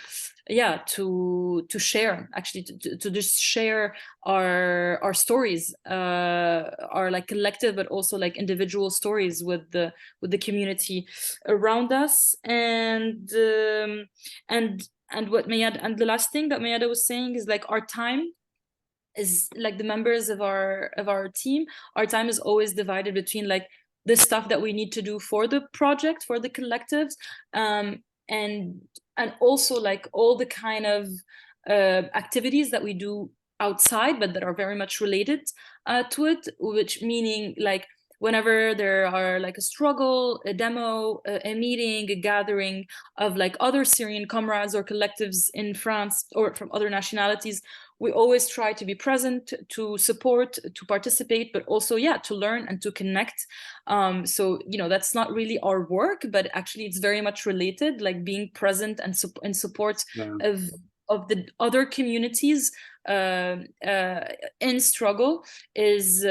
share, actually to just share our stories, our like collective but also like individual stories with the community around us. And what Mayada, and the last thing that Mayada was saying is like our time is like the members of our team, our time is always divided between like the stuff that we need to do for the project, for the collectives, and also like all the kind of activities that we do outside, but that are very much related to it, which meaning like whenever there are like a struggle, a demo, a meeting, a gathering of like other Syrian comrades or collectives in France or from other nationalities, we always try to be present, to support, to participate, but also, yeah, to learn and to connect. So, you know, that's not really our work, but actually it's very much related, like being present and in support of the other communities in struggle is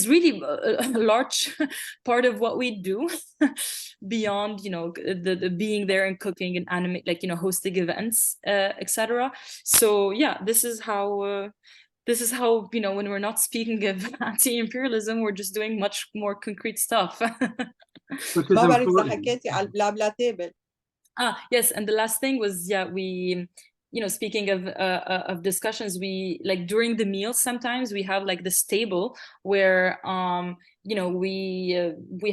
really a large part of what we do beyond, you know, the being there and cooking and animate, like, you know, hosting events, etc. So yeah, this is how, you know, when we're not speaking of anti-imperialism, we're just doing much more concrete stuff. Which is important. Yes, and the last thing was, yeah, we, you know, speaking of discussions, we like during the meals sometimes we have like this table where you know, we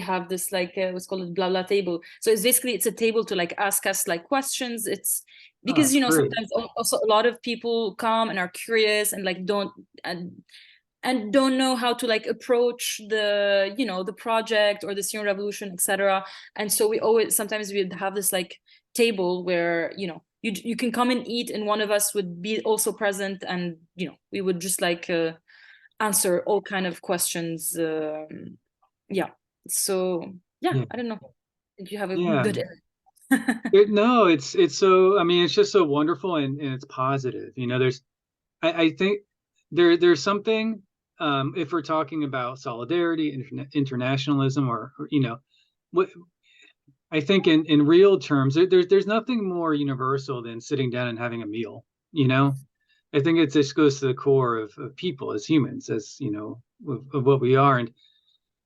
have this like what's called a blah blah table. So it's basically, it's a table to like ask us like questions. It's because you know, great. sometimes also a lot of people come and are curious and like don't know how to like approach the, you know, the project or the Syrian Revolution, etc. And so we always, sometimes we'd have this like table where, you know, you can come and eat, and one of us would be also present, and you know, we would just like answer all kind of questions. Yeah. So yeah, I don't know if you have a good. No, it's so, I mean, it's just so wonderful, and it's positive. You know, there's, I think there's something, if we're talking about solidarity, internationalism, or you know, what I think in real terms, there's nothing more universal than sitting down and having a meal. You know, I think it just goes to the core of people as humans, as you know, of what we are, and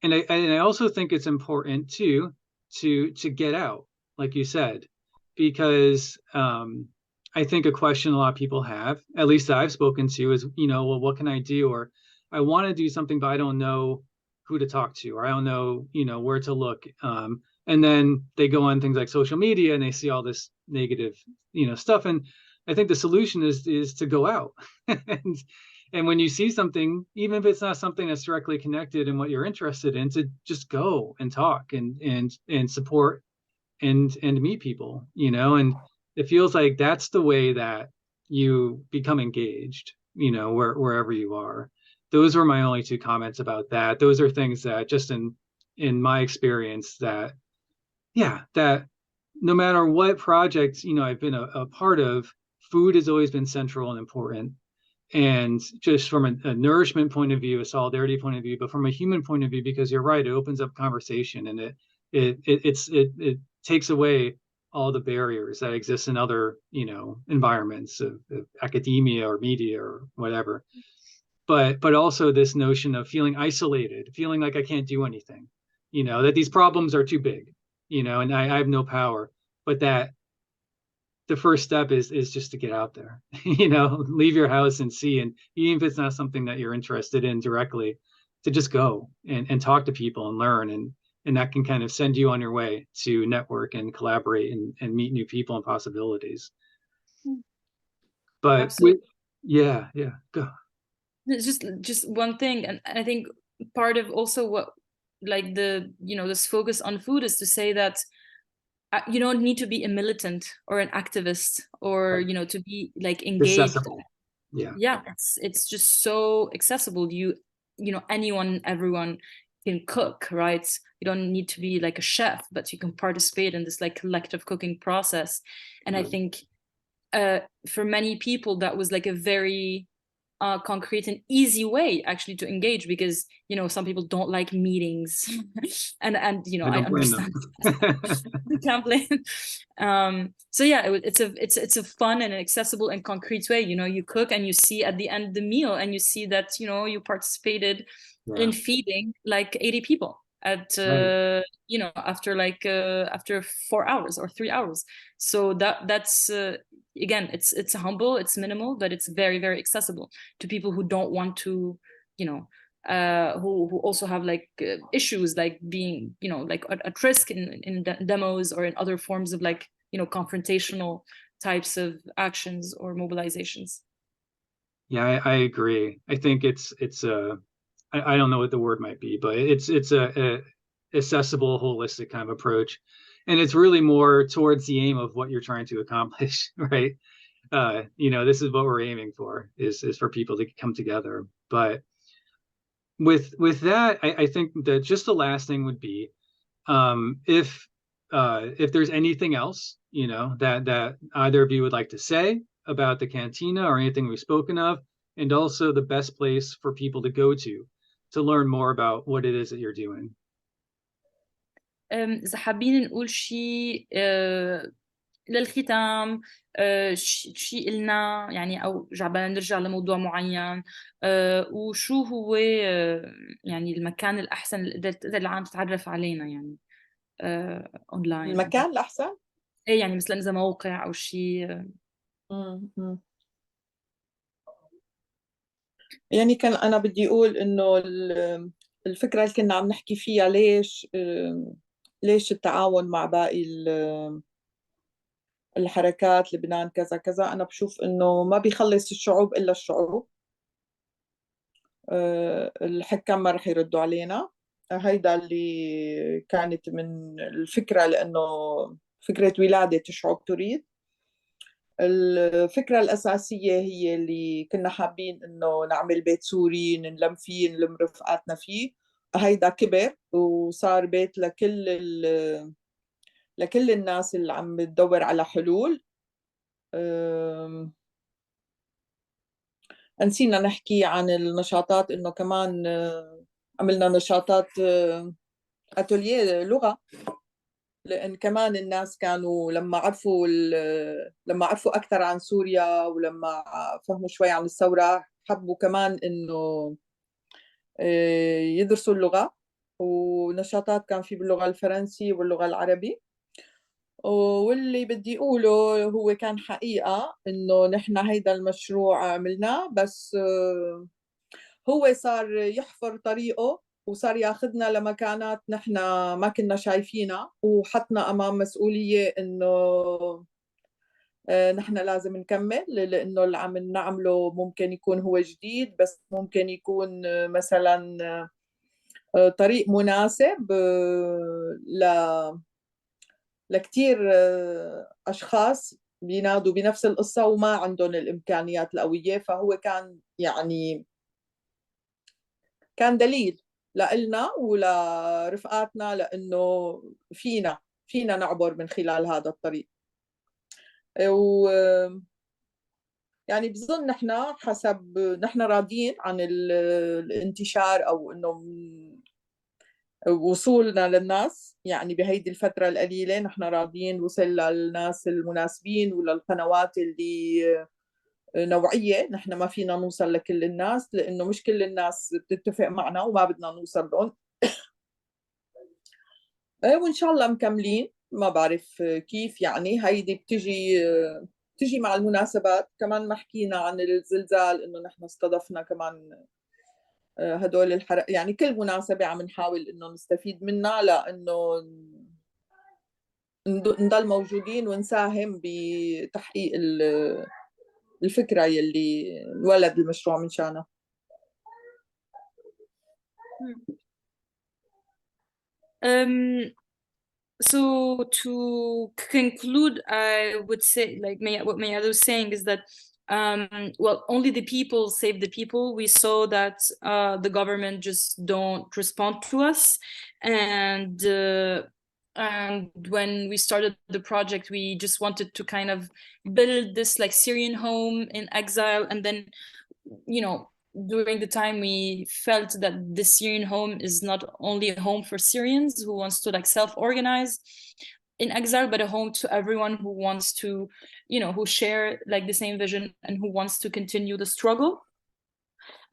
I also think it's important too to get out, like you said, because I think a question a lot of people have, at least that I've spoken to, is, you know, well, what can I do? Or I want to do something, but I don't know who to talk to, or I don't know, you know, where to look. And then they go on things like social media and they see all this negative, you know, stuff. And I think the solution is to go out. And when you see something, even if it's not something that's directly connected in what you're interested in, to just go and talk and support and meet people, you know. And it feels like that's the way that you become engaged, you know, wherever you are. Those were my only two comments about that. Those are things that just in my experience, that that no matter what project, you know, I've been a part of, food has always been central and important. And just from a nourishment point of view, a solidarity point of view, but from a human point of view, because you're right, it opens up conversation, and it takes away all the barriers that exist in other, you know, environments of academia or media or whatever. But also this notion of feeling isolated, feeling like I can't do anything, you know, that these problems are too big, you know, and I have no power. But that the first step is just to get out there, you know, leave your house and see, and even if it's not something that you're interested in directly, to just go and talk to people and learn, and that can kind of send you on your way to network and collaborate and meet new people and possibilities. But go. It's just one thing, and I think part of also what, like, the, you know, this focus on food is to say that you don't need to be a militant or an activist, or you know, to be like engaged. Accessible. It's just so accessible. You know, anyone, everyone can cook, right? You don't need to be like a chef, but you can participate in this like collective cooking process. And I think for many people that was like a very concrete and easy way actually to engage, because you know, some people don't like meetings and you know, I understand. You can't blame. So yeah, it's a fun and accessible and concrete way. You know, you cook and you see at the end of the meal, and you see that, you know, you participated in feeding like 80 people, at Right. you know, after like after 4 hours or 3 hours. So that's again, it's humble, it's minimal, but it's very, very accessible to people who don't want to, you know, who also have like issues like being, you know, like at risk in demos or in other forms of like, you know, confrontational types of actions or mobilizations. Yeah, I agree. I think it's I don't know what the word might be, but it's a accessible, holistic kind of approach, and it's really more towards the aim of what you're trying to accomplish, right? You know, this is what we're aiming for, is for people to come together. But with that, I think that just the last thing would be, if there's anything else, you know, that either of you would like to say about the cantina or anything we've spoken of, and also the best place for people to go to learn more about what it is that you're doing. إذا حابين نقول شيء للختام، شيء إلنا يعني، أو جعبان نرجع لموضوع معين، وشو هو يعني المكان الأحسن اللي قدرت العالم تتعرف علينا يعني أونلاين؟ المكان الأحسن؟ إيه يعني مثلا إذا موقع أو شيء. يعني كان أنا بدي أقول إنه الفكرة اللي كنا عم نحكي فيها، ليش التعاون مع باقي الحركات، لبنان كذا كذا. أنا بشوف إنه ما بيخلص الشعوب إلا الشعوب. الحكام ما رح يردوا علينا. هيدا اللي كانت من الفكرة، لأنه فكرة ولادة الشعوب تريد. الفكرة الأساسية هي اللي كنا حابين إنه نعمل بيت سوري ننلم فيه، نلم رفقاتنا فيه. هيدا كبر وصار بيت لكل الناس اللي عم تدور على حلول. نسينا نحكي عن النشاطات، إنه كمان عملنا نشاطات أتوليه لغة، لأن كمان الناس كانوا لما عرفوا أكثر عن سوريا، ولما فهموا شوي عن الثورة، حبوا كمان إنه يدرسوا اللغة. ونشاطات كان في باللغة الفرنسية واللغة العربية. واللي بدي أقوله هو كان حقيقة إنه نحن هيدا المشروع عملناه، بس هو صار يحفر طريقه وصار ياخذنا لمكانات نحن ما كنا شايفينها، وحطنا أمام مسؤولية إنه نحن لازم نكمل، لأنه اللي عم نعمله ممكن يكون هو جديد، بس ممكن يكون مثلا طريق مناسب لكتير أشخاص بينادوا بنفس القصة وما عندهم الإمكانيات القوية. فهو كان يعني كان دليل لإلنا ولرفقاتنا، لأنه فينا نعبر من خلال هذا الطريق. و يعني بظن نحن راضيين عن الانتشار، أو إنه وصولنا للناس. يعني بهيدي الفترة القليلة نحن راضيين وصل للناس المناسبين وللقنوات اللي نوعية. نحن ما فينا نوصل لكل الناس، لأنه مش كل الناس بتتفق معنا وما بدنا نوصل لهم. وإن شاء الله مكملين. ما بعرف كيف، يعني هيدي بتجي مع المناسبات. كمان ما حكينا عن الزلزال، إنه نحن استضفنا كمان هدول الحرق. يعني كل مناسبة عم نحاول إنه نستفيد منها، لأنه نضل موجودين ونساهم بتحقيق الفكرة يلي انولد المشروع من شانها. So to conclude, I would say, like what Mayada was saying is that, well, only the people save the people. We saw that the government just don't respond to us, and when we started the project, we just wanted to kind of build this like Syrian home in exile, and then, you know, during the time we felt that the Syrian home is not only a home for Syrians who wants to like self-organize in exile, but a home to everyone who wants to, you know, who share like the same vision and who wants to continue the struggle.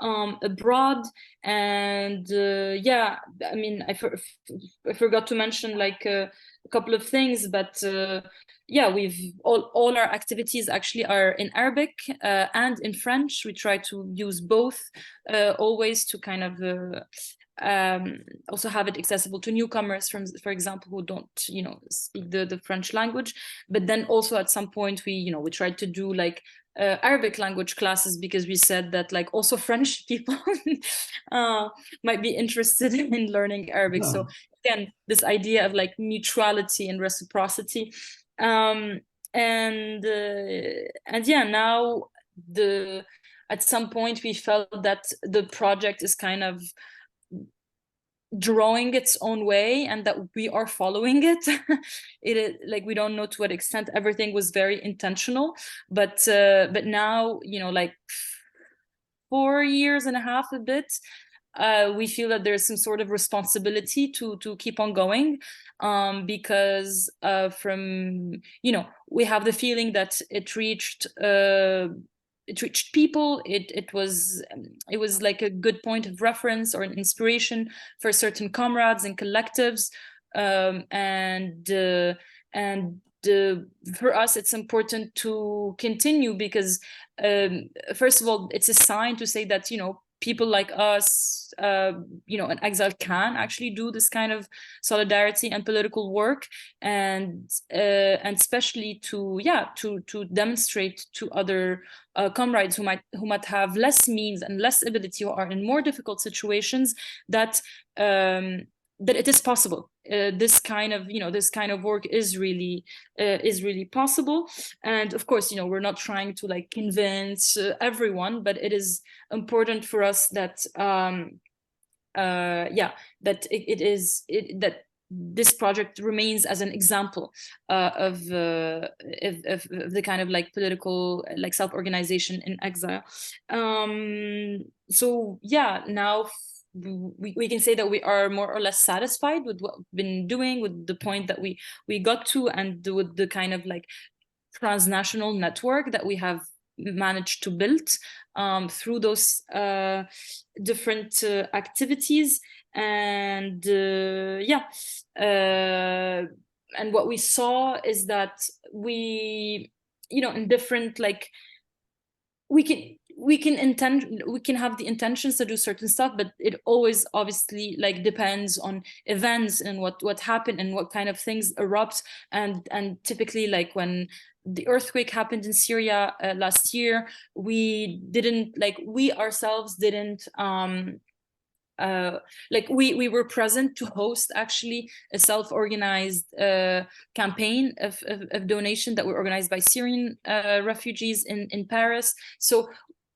abroad. And yeah, I mean, I forgot to mention like a couple of things, but yeah, we've all our activities actually are in Arabic and in French. We try to use both always to kind of also have it accessible to newcomers, for example, who don't, you know, speak the French language. But then also at some point we, you know, we tried to do like Arabic language classes, because we said that like also French people might be interested in learning Arabic. So again, this idea of like neutrality and reciprocity. And yeah, now at some point we felt that the project is kind of drawing its own way and that we are following it. It is like, we don't know to what extent everything was very intentional, but now, you know, like 4 years and a half a bit, we feel that there's some sort of responsibility to keep on going, because from, you know, we have the feeling that it reached people. It was like a good point of reference or an inspiration for certain comrades and collectives, and for us it's important to continue, because first of all, it's a sign to say that, you know, people like us, you know, in exile can actually do this kind of solidarity and political work, and especially to demonstrate to other comrades who might have less means and less ability, who are in more difficult situations, that that it is possible. This kind of work is really possible. And of course, you know, we're not trying to like convince everyone, but it is important for us that that this project remains as an example of the kind of like political, like self-organization in exile. So yeah, now we can say that we are more or less satisfied with what we've been doing, with the point that we got to, and with the kind of like transnational network that we have managed to build through those different activities. And and what we saw is that we, you know, in different, like, we can have the intentions to do certain stuff, but it always obviously like depends on events and what happened and what kind of things erupt. And typically, like when the earthquake happened in Syria last year, we ourselves didn't like we were present to host actually a self-organized campaign of donation that were organized by Syrian refugees in Paris. So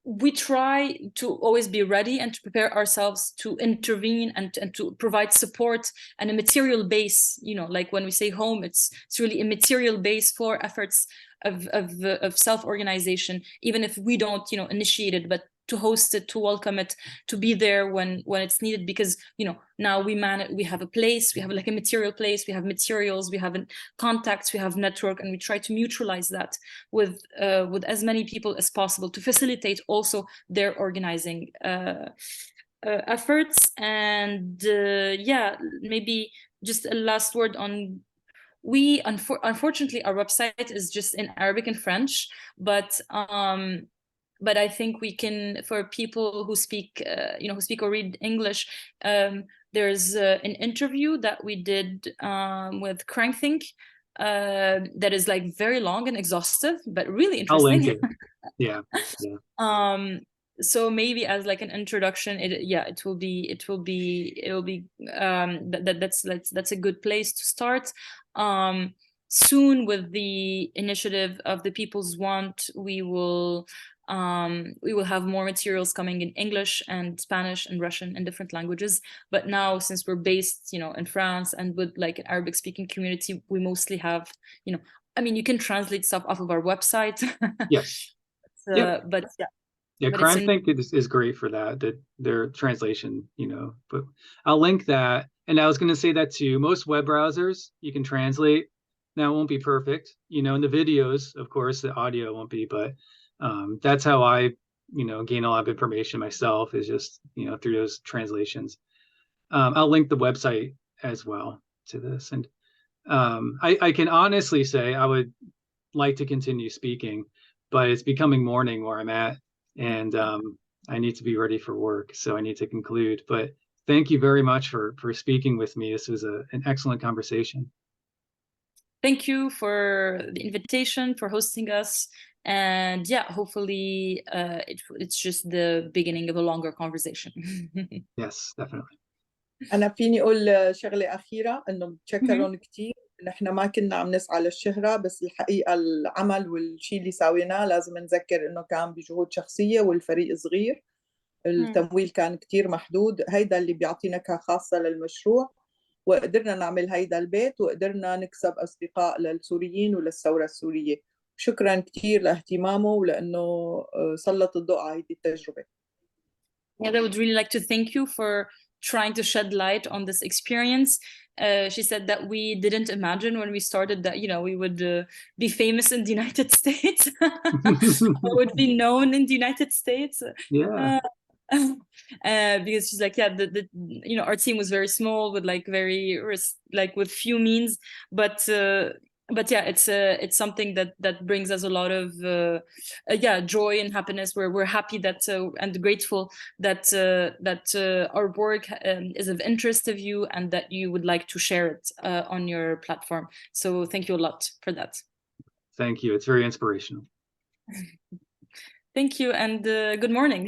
we try to always be ready and to prepare ourselves to intervene and to provide support and a material base. You know, like when we say home, it's really a material base for efforts of self-organization, even if we don't, you know, initiate it, but to host it, to welcome it, to be there when it's needed. Because, you know, now we have a place, we have like a material place, we have materials, we have contacts, we have network, and we try to mutualize that with as many people as possible to facilitate also their organizing efforts. And yeah, maybe just a last word on, we unfortunately our website is just in Arabic and French, but I think we can, for people who speak, you know, who speak or read English, there's an interview that we did with Crankthink that is like very long and exhaustive, but really interesting. I'll link it. Yeah. So maybe as like an introduction, it will be that's a good place to start. Soon, with the initiative of the People's Want, we will have more materials coming in English and Spanish and Russian and different languages. But now, since we're based, you know, in France and with like an Arabic speaking community, we mostly have, you know, I mean, you can translate stuff off of our website. Yes. But yeah. Yeah, Crankthink is great for that their translation, you know, but I'll link that. And I was going to say that too. Most web browsers you can translate. Now, it won't be perfect, you know, in the videos, of course, the audio won't be, but that's how I gain a lot of information myself is just, through those translations. I'll link the website as well to this. And I can honestly say I would like to continue speaking, but it's becoming morning where I'm at, and I need to be ready for work, so I need to conclude. But thank you very much for speaking with me. This was an excellent conversation. Thank you for the invitation, for hosting us. And yeah, hopefully it's just the beginning of a longer conversation. Yes, definitely. أنا فيني أقول شغلة أخيرة إنه بتشكرهم كتير. نحن ما كنا عم نسعى للشهرة، بس الحقيقة العمل والشيء اللي ساويناه لازم نذكر إنه كان بجهود شخصية والفريق صغير. التمويل كان كتير محدود، هيدا اللي بيعطي نكهة خاصة للمشروع، وقدرنا نعمل هيدا البيت وقدرنا نكسب أصدقاء للسوريين وللثورة السورية. شكرا كتير لاهتمامه ولأنه سلط الضوء على هيدي التجربة. Yeah, I would really like to thank you for trying to shed light on this experience. She said that we didn't imagine when we started that, we would be famous in the United States, would be known in the United States. Yeah. Because she's like, yeah, our team was very small with with few means, but yeah, it's something that brings us a lot of joy and happiness. We're happy that and grateful that our work is of interest of you and that you would like to share it on your platform. So thank you a lot for that. Thank you. It's very inspirational. Thank you, and good morning.